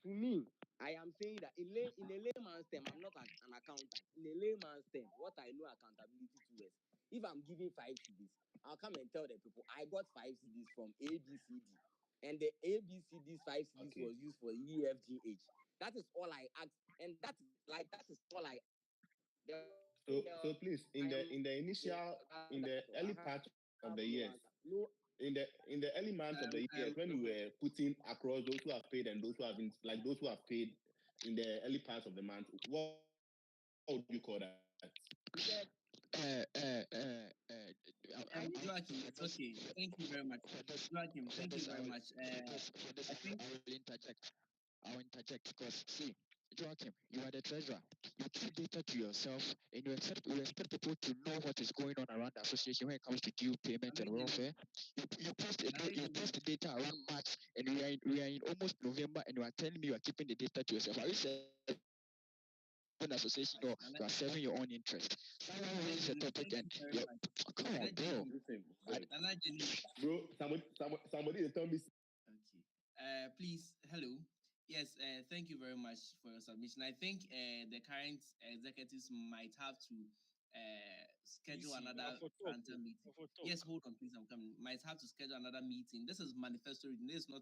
To me, I am saying that in a layman's term, I'm not an accountant. In a layman's term, what I know accountability to is if I'm giving 5 CDs, I'll come and tell the people I got 5 CDs from ABCD. And the ABCD's 5 CDs Okay. was used for EFGH. That is all I asked. And that is like that is all I asked. There was nothing So else. please, I am in the that's all. early I have part no of the answer. years, No in the early months of the years, when we were putting across those who have paid and those who haven't, like those who have paid in the early parts of the month, what would you call that? he said Uh, uh, uh, uh, I need Joachim, it's okay. Thank you very much. Joachim, for thank you this, very much. for this, I think I will interject. I'll interject because see, Joachim, you are the treasurer. You keep data to yourself, and you expect people to know what is going on around the association when it comes to due payment and welfare. You post the data around March, and we are in almost November, and you are telling me you are keeping the data to yourself. Are you serving the association or you are serving your own interest? Someone raises a topic and Nana you're Jenny, thank you very much. come on, Nana bro. Jenny, Listen. Nana Jenny. Bro, somebody is telling me. Okay. Please, hello. Yes, thank you very much for your submission. I think the current executives might have to schedule Easy. another For talk. phantom meeting. For talk. Yes, hold on, please. I'm coming. Might have to schedule another meeting. This is manifesto reading. This is not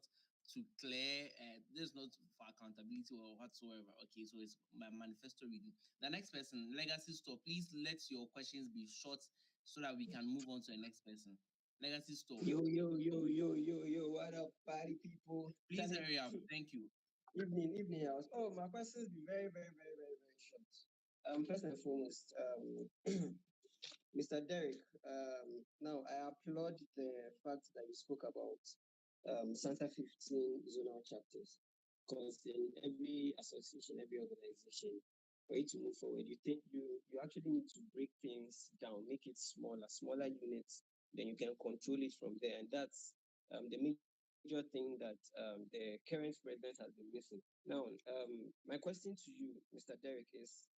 to clear. This is not for accountability or whatsoever. Okay, so it's my manifesto reading. The next person, Legacy Store. Please let your questions be short so that we can move on to the next person. Legacy Store. Yo, what up, party people? Please Charlie, hurry up. Thank you. evening, house. Oh, my questions be very short. First and foremost, Mr. Derek, now I applaud the fact that you spoke about Santa 15 zonal chapters. Because in every association, every organization, for you to move forward, you actually need to break things down, make it smaller units, then you can control it from there. And that's the major thing that the current president has been missing. Now, my question to you, Mr. Derek, is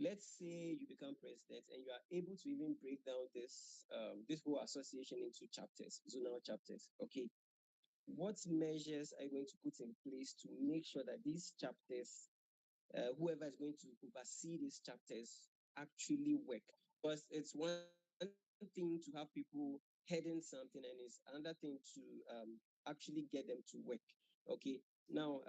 let's say you become president and you are able to even break down this whole association into chapters, zonal chapters. Okay, what measures are you going to put in place to make sure that these chapters, whoever is going to oversee these chapters, actually work? Because it's one thing to have people heading something, and it's another thing to actually get them to work. Okay, Now,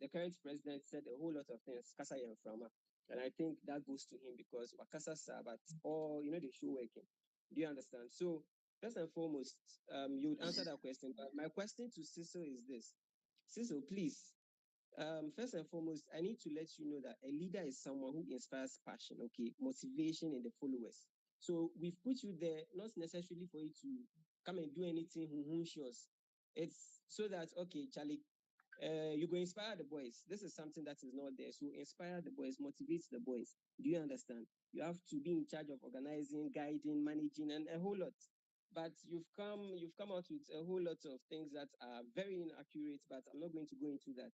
the current president said a whole lot of things, Kasa Frama, and I think that goes to him because Wakasa Sabat, or the show working. Do you understand? So, first and foremost, you would answer that question. But my question to Cecil is this: Cecil, please, first and foremost, I need to let you know that a leader is someone who inspires passion, okay, motivation in the followers. So we've put you there not necessarily for you to come and do anything shows. It's so that okay, Charlie, you go inspire the boys. This is something that is not there. So inspire the boys, motivate the boys. Do you understand? You have to be in charge of organizing, guiding, managing, and a whole lot. But you've come out with a whole lot of things that are very inaccurate. But I'm not going to go into that.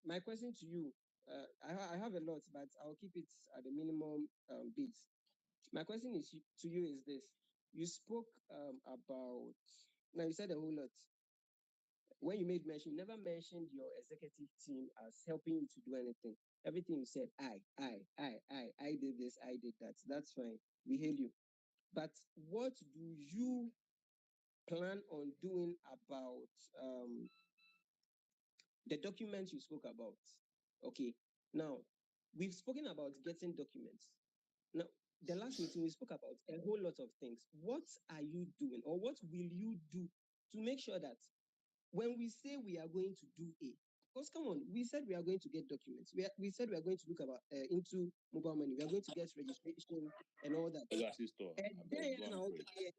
My question to you, I have a lot, but I'll keep it at the minimum bits. My question is to you is this: you spoke about now you said a whole lot. When you made mention, you never mentioned your executive team as helping you to do anything. Everything you said, I did this, I did that. That's fine. We hail you. But what do you plan on doing about the documents you spoke about? Okay. Now, we've spoken about getting documents. Now, the last meeting we spoke about a whole lot of things. What are you doing, or what will you do to make sure that when we say we are going to do A, because come on, we said we are going to get documents. We said we are going to look about into mobile money. We are going to get registration and all that. Legacy store. And I beg, go then, and pray.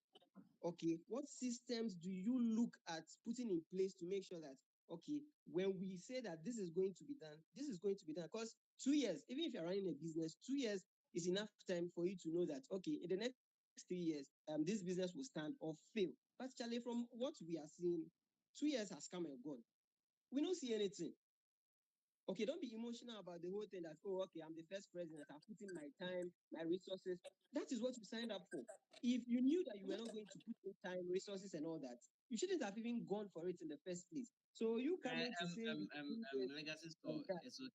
okay, what systems do you look at putting in place to make sure that okay, when we say that this is going to be done, this is going to be done? Because 2 years, even if you're running a business, 2 years is enough time for you to know that okay, in the next 3 years, this business will stand or fail. But Charlie, from what we are seeing, 2 years has come and gone. We don't see anything. Okay, don't be emotional about the whole thing that, oh, okay, I'm the first president, I'm putting my time, my resources. That is what you signed up for. If you knew that you were not going to put in time, resources, and all that, you shouldn't have even gone for it in the first place. So you coming to say you do this Legacy store. and that. It's okay.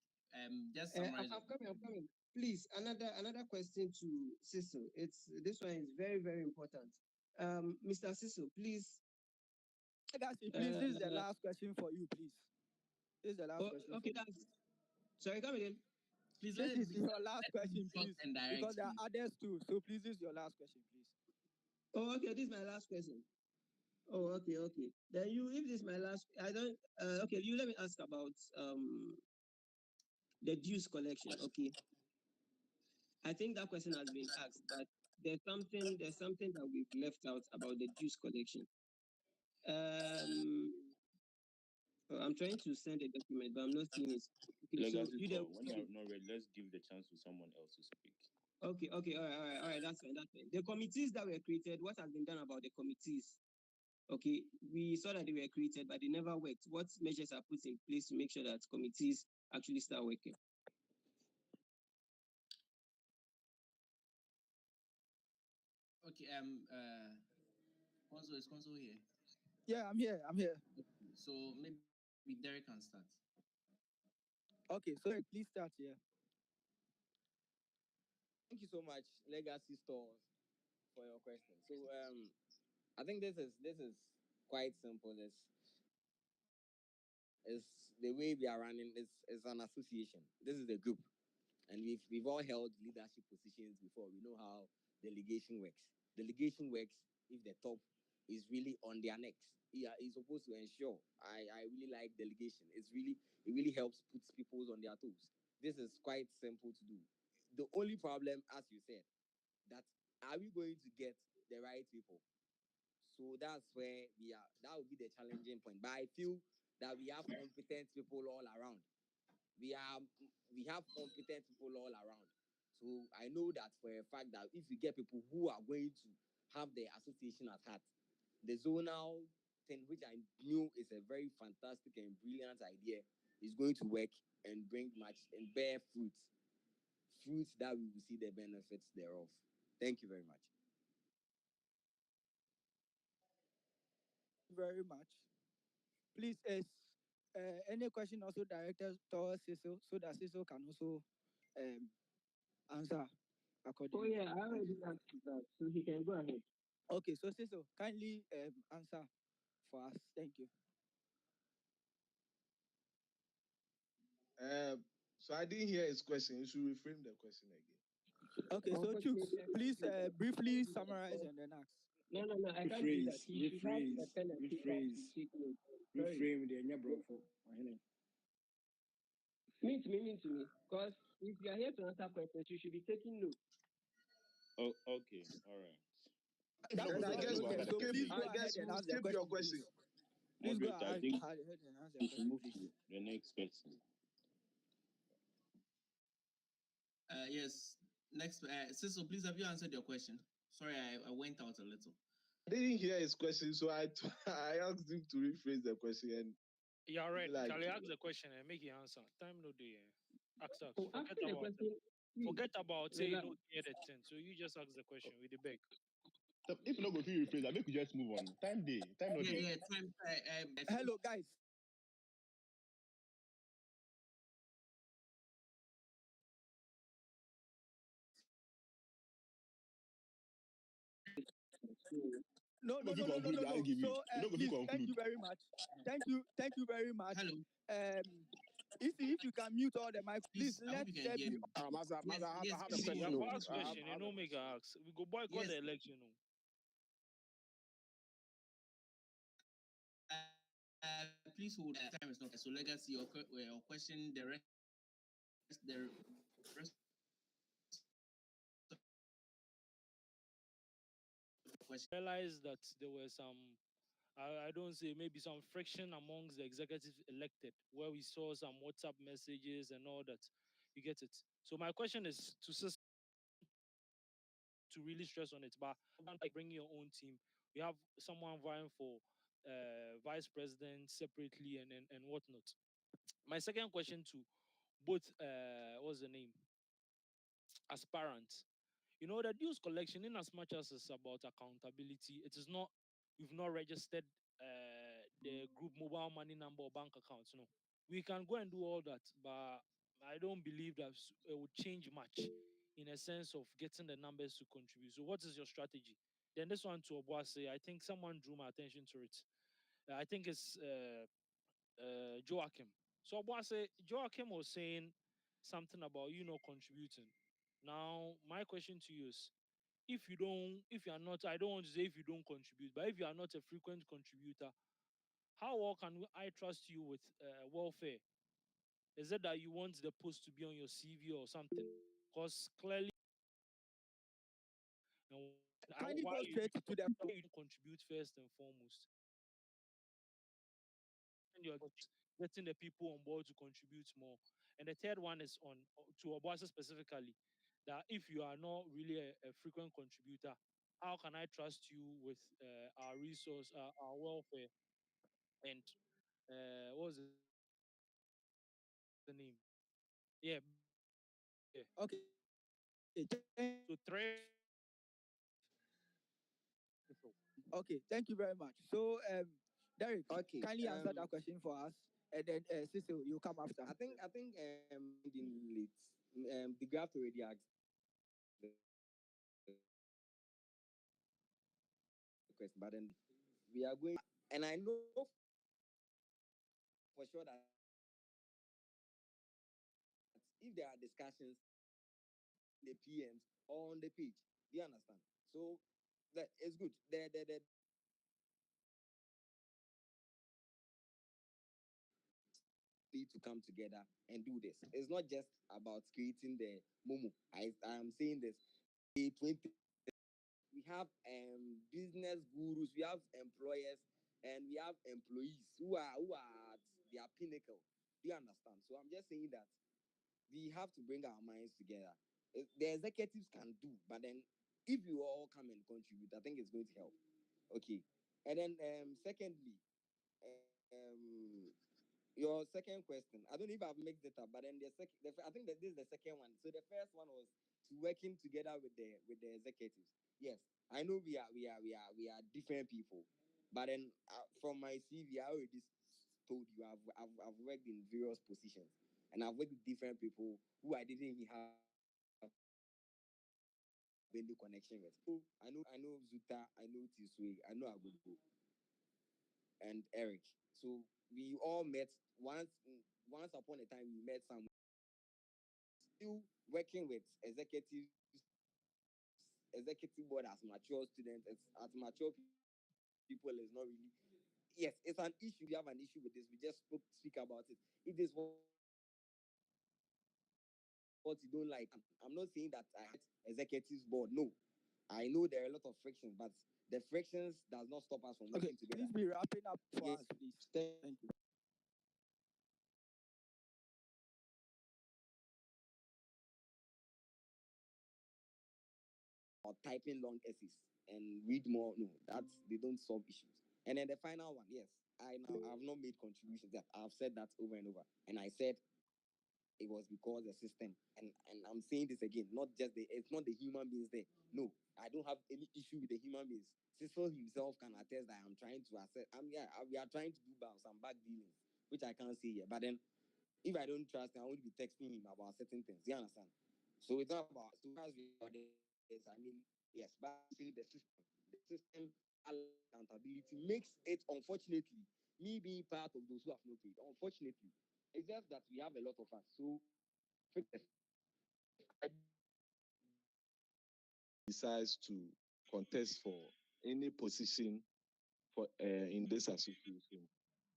Just summarize. I'm coming. Please, another question to Cecil. It's this one is very, very important. Mr. Cecil, please. Legacy, please, this is the last question for you, please. This is the last question. Okay, that's sorry, come again. Please This let it is be. your last question, short please. and direct, Because there are please. others too. So please, this is your last question, please. Oh, okay, this is my last question. Oh, okay. Then if this is my last, I don't. Okay, you let me ask about the dues collection. Okay, I think that question has been asked, but there's something that we've left out about the dues collection. Um, I'm trying to send a document, but I'm not seeing it. Okay, so Legacy you store. there? When you are not ready, let's give the chance to someone else to speak. Okay, all right. That's fine. The committees that were created. What has been done about the committees? Okay, we saw that they were created, but they never worked. What measures are put in place to make sure that committees actually start working? Okay. Consul is Consul here. Yeah, I'm here. So maybe Derek can start. Okay, so please start here. Thank you so much, Legacy Stores, for your question. So I think this is quite simple. It's the way we are running. It's an association. This is a group, and we've all held leadership positions before. We know how delegation works. Delegation works if the top is really on their necks. Yeah, it's supposed to ensure. I really like delegation. It really helps put people on their toes. This is quite simple to do. The only problem, as you said, that are we going to get the right people? So that's where we are. That would be the challenging point. But I feel that we have competent people all around. We are we have competent people all around. So I know that for a fact that if we get people who are going to have the association at heart, the zonal thing, which I knew is a very fantastic and brilliant idea, is going to work and bring much and bear fruits that we will see the benefits thereof. Thank you very much. Very much. Please, any question also directed towards Cecil so that Cecil can also answer Oh accordingly. yeah, I already asked that, so he can go ahead. Okay, so Cecil, kindly answer for us. Thank you. So I didn't hear his question. You should reframe the question again. Okay, so Chooks, please briefly summarize and then ask. No, I can't do that. Rephrase, You should have a rephrase, pen and paper to rephrase, take notes. Sorry. reframe the Enya Brofo. Mean to me. Because if you are here to answer questions, you should be taking notes. Oh, okay, all right. That Then was I the guess question. So please go I guess ahead and we'll ask the skip your question, question. please. Please go Moderator, I think ahead and ask the we should question, move please. to the next person. Yes. Next, Cecil, please have you answered your question? Sorry, I went out a little. I didn't hear his question, so I I asked him to rephrase the question. And Yeah, right. like, Charlie, ask the question and make your answer. Time no day. Ask. So asking a question, please, Forget about saying relax. no hear the thing. So you just ask the question with the beg. So if you not go to rephrase, I make you just move on. Time day, time not day. Yeah, time. Hello, guys. No. You not go fit conclude the argument. So You not go fit please, thank conclude. you very much. Thank you very much. Hello. If you can mute all the mics, please I hope let you can there hear be. me. Maza, I have a You question. have Oh. ask question, you know, make a ask. We go boycott the election. Oh. Please hold. Time is not. So legacy your question. The rest question. Realized that there were some, I don't say, maybe some friction amongst the executives elected, where we saw some WhatsApp messages and all that. You get it. So my question is to really stress on it, but like bringing your own team. We have someone vying for vice president separately and whatnot. My second question to both what's the name aspirants. You know, the dues collection, in as much as it's about accountability, it is not, you've not registered the group mobile money number or bank accounts. No, we can go and do all that, but I don't believe that it would change much in a sense of getting the numbers to contribute. So, what is your strategy? Then this one to Obuase, I think someone drew my attention to it. I think it's Joachim. So Obuase, Joachim was saying something about you not contributing. Now, my question to you is, if you are not, I don't want to say if you don't contribute, but if you are not a frequent contributor, how well can I trust you with welfare? Is it that you want the post to be on your CV or something? Because clearly, Kindly go straight to the why you contribute first and foremost. And you're getting the people on board to contribute more. And the third one is on to Obuasi specifically, that if you are not really a frequent contributor, how can I trust you with our resource, our welfare, and what was the name? Yeah, yeah. Okay. So three. Okay, thank you very much. So, Derek, Okay. kindly answer that question for us, and then Cecil, you come after. I think in late. The graph already asked the question, but then we are going, and I know for sure that if there are discussions, the PMs or on the page, do you understand? So that it's good. The to come together and do this. It's not just about creating the Momo. I am saying this. 20, we have business gurus, we have employers, and we have employees who are at their pinnacle. Do you understand? So I'm just saying that we have to bring our minds together. The executives can do, but then if you all come and contribute, I think it's going to help. Okay. And then secondly, your second question. I don't know if I've mixed it up, but then I think that this is the second one. So the first one was to working together with the executives. Yes, I know we are different people, but then from my CV, I already told you I've worked in various positions, and I've worked with different people who I didn't even have any connection with. So I know Zuta, I know Tiswe, I know Agogo, and Eric. So we all met once once upon a time we met somewhere, still working with executive board as mature students, as mature people is not really. Yes, it's an issue. We have an issue with this. We just speak about it. If this what you don't like, I'm not saying that I hate executives board. No, I know there are a lot of frictions, but the frictions does not stop us from working together. Okay, please be wrapping up for Yes, us, please. Thank you. or typing long essays and read more. No, that's they don't solve issues. And then the final one, yes, I've not made contributions. That I've said that over and over, and I said it was because the system. And I'm saying this again, not just it's not the human beings there. No, I don't have any issue with the human beings. Cecil himself can attest that I'm trying to assess. We are trying to do some back dealings, which I can't say here. But then if I don't trust him, I won't be texting him about certain things. You understand? So it's not about so as we are this. I mean, yes, but I say the system accountability makes it unfortunately me being part of those who have not paid. Unfortunately, it's just that we have a lot of us. So decides to contest for any position for in this association,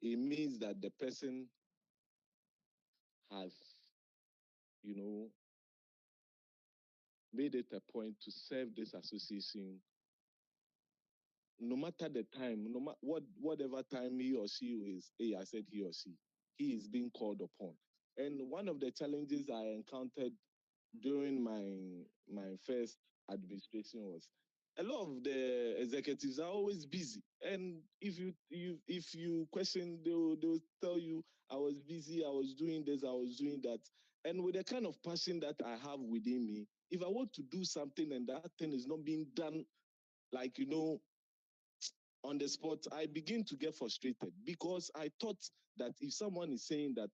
it means that the person has, you know, made it a point to serve this association no matter the time, no matter whatever time he or she is. Hey, I said he or she. He is being called upon. And one of the challenges I encountered during my first administration was a lot of the executives are always busy, and if you question, they'll tell you I was busy, I was doing this, I was doing that. And with the kind of passion that I have within me, if I want to do something and that thing is not being done, like, on the spot, I begin to get frustrated because I thought that if someone is saying that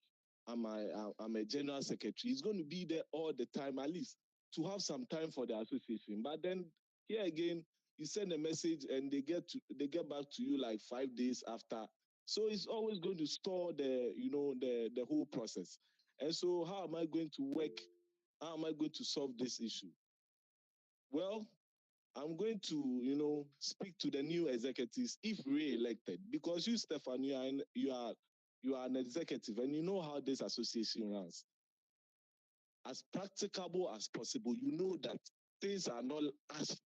I'm a general secretary, he's going to be there all the time, at least to have some time for the association. But then here again, you send a message and they get back to you like 5 days after. So it's always going to store the whole process. And so how am I going to work? How am I going to solve this issue? Well, I'm going to, speak to the new executives if re-elected, because you, Stefan, you are an executive and you know how this association runs. As practicable as possible, you know that things are not as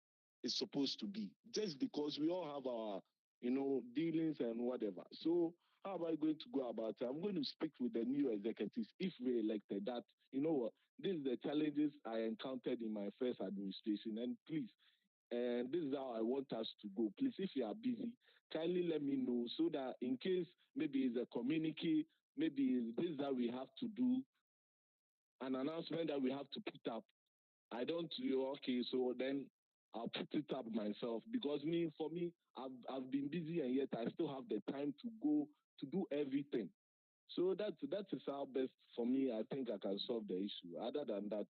it's supposed to be, just because we all have our, dealings and whatever. So how am I going to go about it? I'm going to speak with the new executives if re-elected that, you know what, these are the challenges I encountered in my first administration, and please, and this is how I want us to go. Please, if you are busy, kindly let me know so that in case maybe it's a communique, maybe this is how we have to do, an announcement that we have to put up. I don't, okay, so then I'll put it up myself, because for me, I've been busy and yet I still have the time to go to do everything. So that is how best for me I think I can solve the issue. Other than that,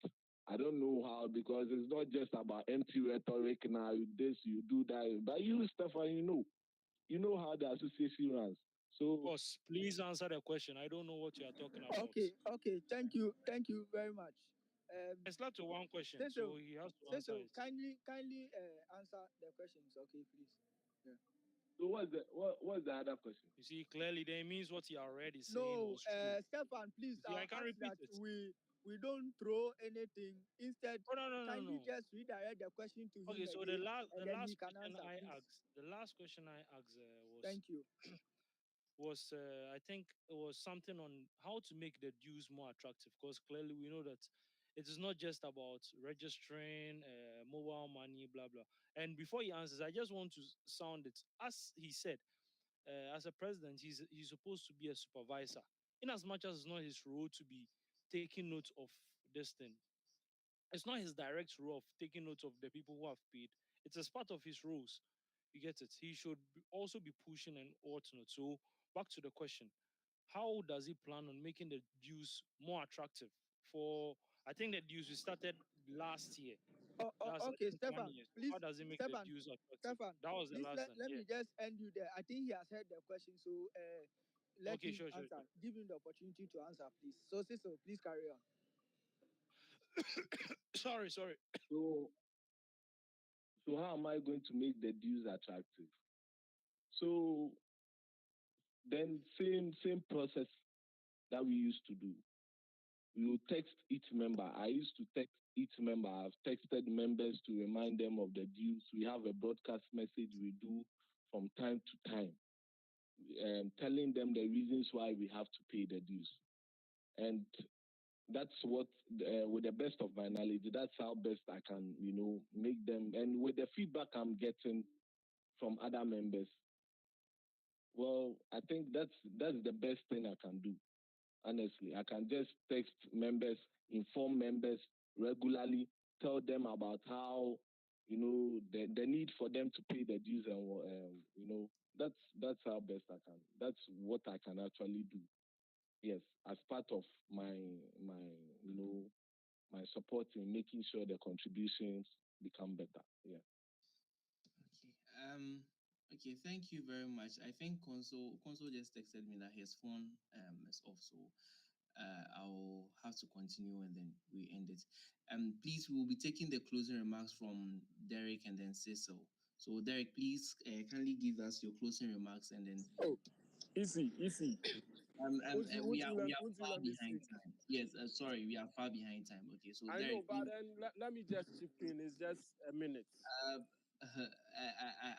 I don't know how, because it's not just about empty rhetoric now. This, you do that, but you, Stefan, you know how the association runs. So, Boss, please answer the question. I don't know what you are talking about. Okay. Thank you very much. It's not to one question, So so he has to answer it. kindly answer the questions, okay, please. Yeah. so what's the other question? You see, clearly, that means what he already saying No, was true. Stefan, please, You see, I can ask repeat that it. we don't throw anything. Instead, Oh, no, no, kindly no. just redirect the question to him Okay, so the again, last and the then he last can question answer, I please. asked, the last question I asked Thank you. was I think it was something on how to make the dues more attractive, because clearly we know that it is not just about registering mobile money, blah blah. And before he answers, I just want to sound it as he said. As a president, he's supposed to be a supervisor, in as much as it's not his role to be taking note of this thing. It's not his direct role of taking note of the people who have paid. It's as part of his roles. You get it? He should also be pushing and whatnot. So back to the question: how does he plan on making the dues more attractive? For I think the dues we started last year. That's I Okay, think one Stefan, year. So please, how does he make the Stefan, dues attractive? Stefan, That was the please last time. let Yeah. me just end you there. I think he has heard the question, so let Okay, him sure. answer. Give him the opportunity to answer, please. So, please carry on. Sorry. So how am I going to make the dues attractive? So then same process that we used to do. We will text each member. I used to text each member. I've texted members to remind them of the dues. We have a broadcast message we do from time to time, telling them the reasons why we have to pay the dues. And that's what, with the best of my knowledge, that's how best I can, make them. And with the feedback I'm getting from other members, well, I think that's the best thing I can do. Honestly, I can just text members, inform members regularly, tell them about how, the need for them to pay the dues, and that's how best I can. That's what I can actually do. Yes, as part of my support in making sure the contributions become better. Yeah. Okay. Okay. Thank you very much. I think Consul just texted me that his phone is off, so I'll have to continue and then we end it. Please, we will be taking the closing remarks from Derek and then Cecil. So Derek, please kindly give us your closing remarks and then. Oh, easy. We are far Let me behind speak. time. Yes, sorry, we are far behind time. Okay, so I Derek, know, but please, then let me just chip in. It's just a minute.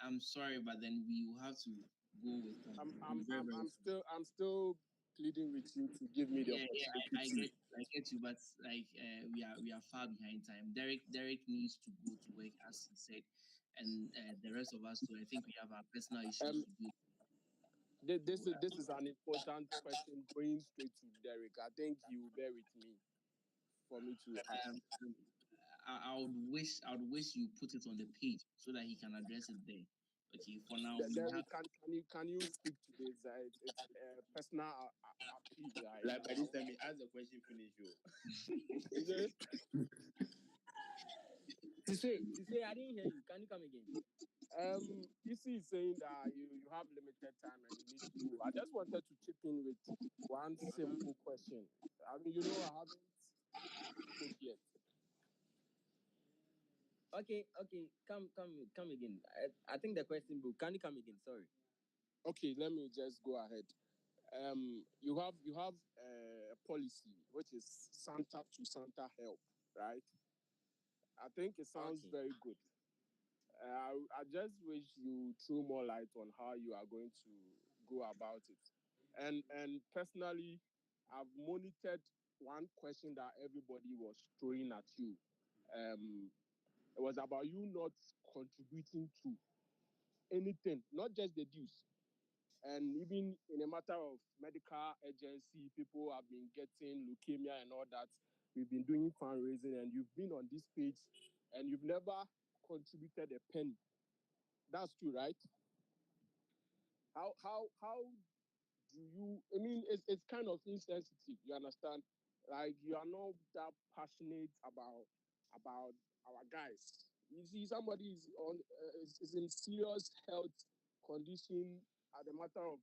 I'm sorry, but then we will have to go with very, very I'm still pleading with you to give me the opportunity. I get you, but like we are far behind time. Derek needs to go to work, as he said, and the rest of us too. I think we have our personal issues to do. This is an important question going straight to Derek. I think he will bear with me for me to ask. I would wish you put it on the page so that he can address it there. Okay, for now. Derek, can you speak to this? It's a personal appeal. Like by this time, he asked the question, finish you. To say, I didn't hear you. Can you come again? Isi is saying that you have limited time and you need to go. I just wanted to chip in with one simple question. I mean, I haven't spoke yet. Okay. Come again. I think the question, bro. Can you come again? Sorry. Okay, let me just go ahead. You have a policy which is Santa to Santa help, right? I think it sounds very good. I just wish you threw more light on how you are going to go about it. And personally, I've monitored one question that everybody was throwing at you. It was about you not contributing to anything, not just the dues. And even in a matter of medical agency, people have been getting leukemia and all that. We've been doing fundraising, and you've been on this page, and you've never contributed a penny. That's true, right? How do you? I mean, it's kind of insensitive. You understand? Like you are not that passionate about our guys. You see, somebody is in serious health condition at the matter of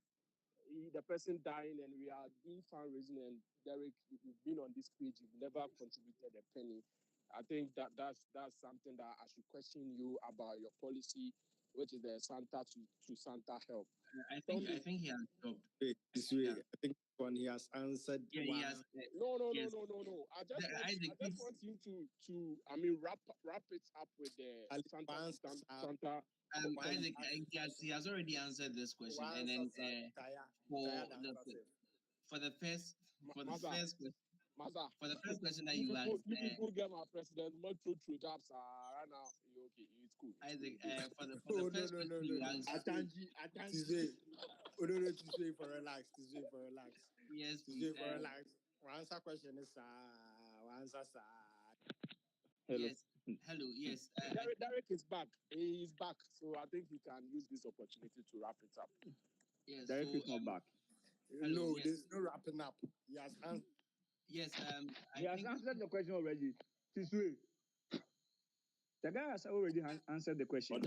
the person dying, and we are doing fundraising. And Derek, you've been on this page, you've never contributed a penny. I think that's something that I should question you about your policy, which is the Santa to Santa help. I think he has dropped. I think one he has answered. Yeah, he has. No. I just want you to wrap it up with the Santa. Isaac, he has already answered this question, and then for the first question that you asked, you people get my president, much true jobs right now. Okay, it's cool. Isaac, for the first question you asked, Atanji, to for relax. Yes, please. For relax. Answer question is answer. Hello. Yes. Hello. Yes. Derek is back. He is back, so I think he can use this opportunity to wrap it up. Yes. Derek is not back. Hello, yes. There's no wrapping up. He has answered. Yes. He has answered the question already. Tiswe. The guy has already answered the question.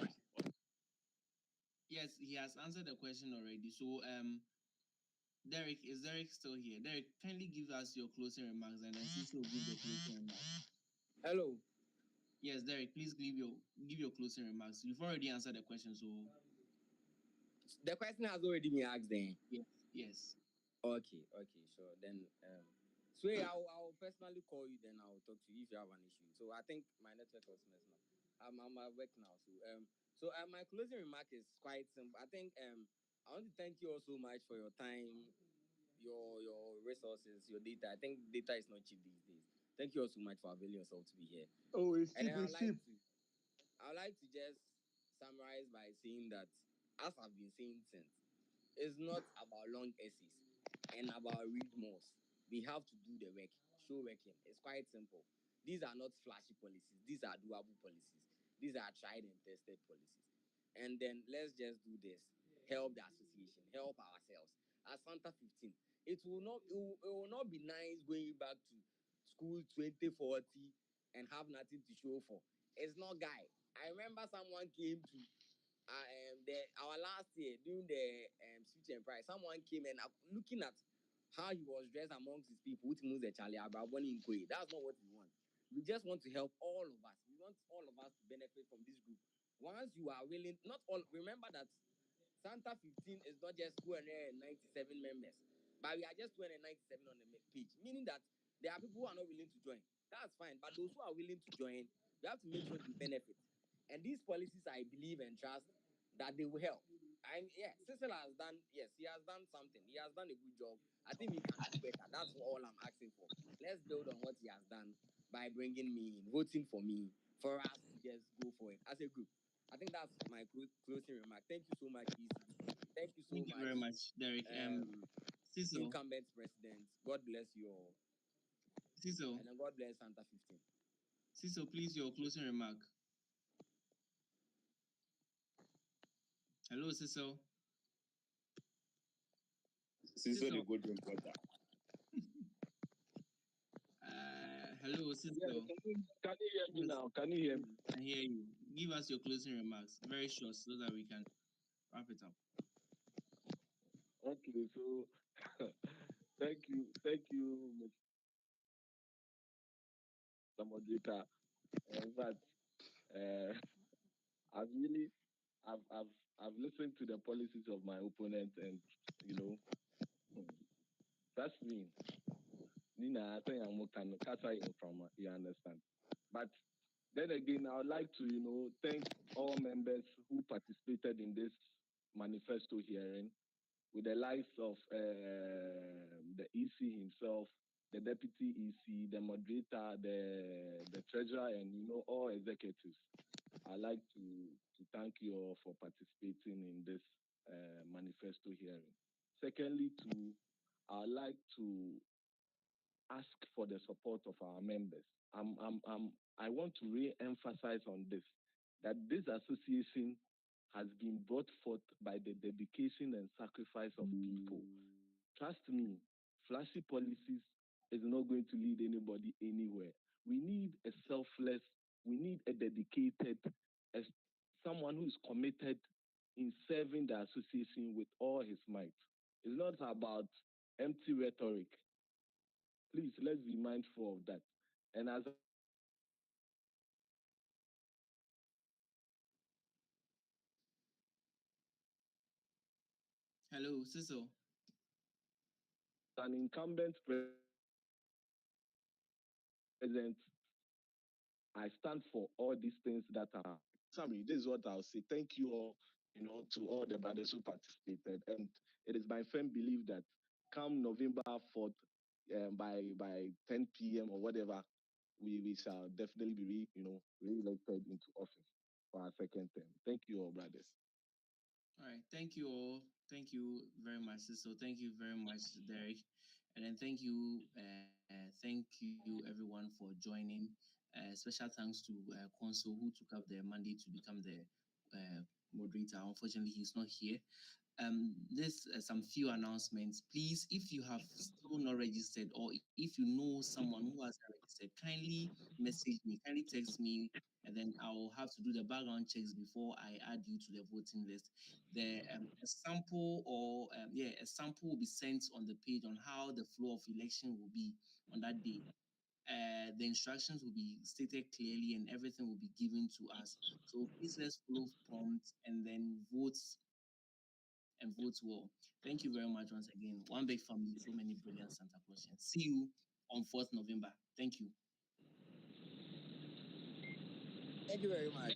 Yes, he has answered the question already. So Derek, is Derek still here? Derek, kindly give us your closing remarks, and then Cecil will give the closing remarks. Hello. Yes, Derek, please give your closing remarks. You've already answered the question, so The question has already been asked then. yes. Okay, sure. Then so yeah, I'll personally call you, then I'll talk to you if you have an issue. So I think my network was messing up. I'm at work now. So my closing remark is quite simple. I think I want to thank you all so much for your time, your resources, your data. I think data is not cheap these days. Thank you all so much for availing yourself to be here. Oh, it's And cheap, then it's cheap. I'd like to just summarize by saying that, as I've been saying since, it's not about long essays and about read more. We have to do the work, show working. It's quite simple. These are not flashy policies. These are doable policies. These are tried and tested policies. And then let's just do this. Help the association. Help ourselves. At Santa 15, it will not be nice going back to school 2040 and have nothing to show for. It's not guy. I remember someone came to our last year during the switch and price. Someone came and looking at how he was dressed amongst his people, which means the Charlie Abraboni in Kwe. That's not what we want. We just want to help all of us. We want all of us to benefit from this group. Once you are willing, not all. Remember that Santa 15 is not just 297 members, but we are just 297 on the page, meaning that there are people who are not willing to join. That's fine, but those who are willing to join, we have to make sure they benefit. And these policies, I believe and trust that they will help. And yeah, Cecil has done, yes, he has done something. He has done a good job. I think he can do better. That's all I'm asking for. Let's build on what he has done by bringing me in, voting for me, for us to just go for it as a group. I think that's my closing remark. Thank you so much, Easy. Thank you so Thank you very much, much, Derek. Cecil, incumbent president. God bless you all. Cecil, And then God bless Santa 15. Cecil, please, your closing remark. Hello, Cecil. Cecil, the good drink water. Hello, Cecil. Can you hear me now? Can you hear me? I hear you. Give us your closing remarks, very short, so that we can wrap it up. Okay, so thank you, Mr. Moderator. In fact, I've really, I've listened to the policies of my opponent, and trust me, Nina, I think I'm can from you understand. But then again, I would like to thank all members who participated in this manifesto hearing, with the likes of the EC himself, the deputy EC, the moderator, the treasurer, and all executives. I'd like to thank you all for participating in this manifesto hearing. Secondly, I'd like to ask for the support of our members. I want to re-emphasize on this, that this association has been brought forth by the dedication and sacrifice of people. Trust me, flashy policies is not going to lead anybody anywhere. We need a selfless, we need a dedicated, someone who is committed in serving the association with all his might. It's not about empty rhetoric. Please, let's be mindful of that. And as Hello, Cecil. an incumbent president, I stand for all these things that are. Sorry, this is what I'll say. Thank you all, to all the brothers who participated. And it is my firm belief that come November 4th, by 10 p.m. or whatever, we shall definitely be re-elected into office for our second term. Thank you all, brothers. All right, thank you all. Thank you very much, Cecil. Thank you very much, Derek. And then thank you everyone for joining. Special thanks to Consul, who took up the mandate to become the moderator. Unfortunately, he's not here. this some few announcements. Please, if you have still not registered, or if you know someone who hasn't registered, kindly message me, kindly text me, and then I'll have to do the background checks before I add you to the voting list. A sample a sample will be sent on the page on how the flow of election will be on that day. The instructions will be stated clearly and everything will be given to us. So please let's follow prompts and then vote well. Thank you very much once again. One big family, so many brilliant Santa Clausians. See you on 4th November. Thank you. Thank you very much.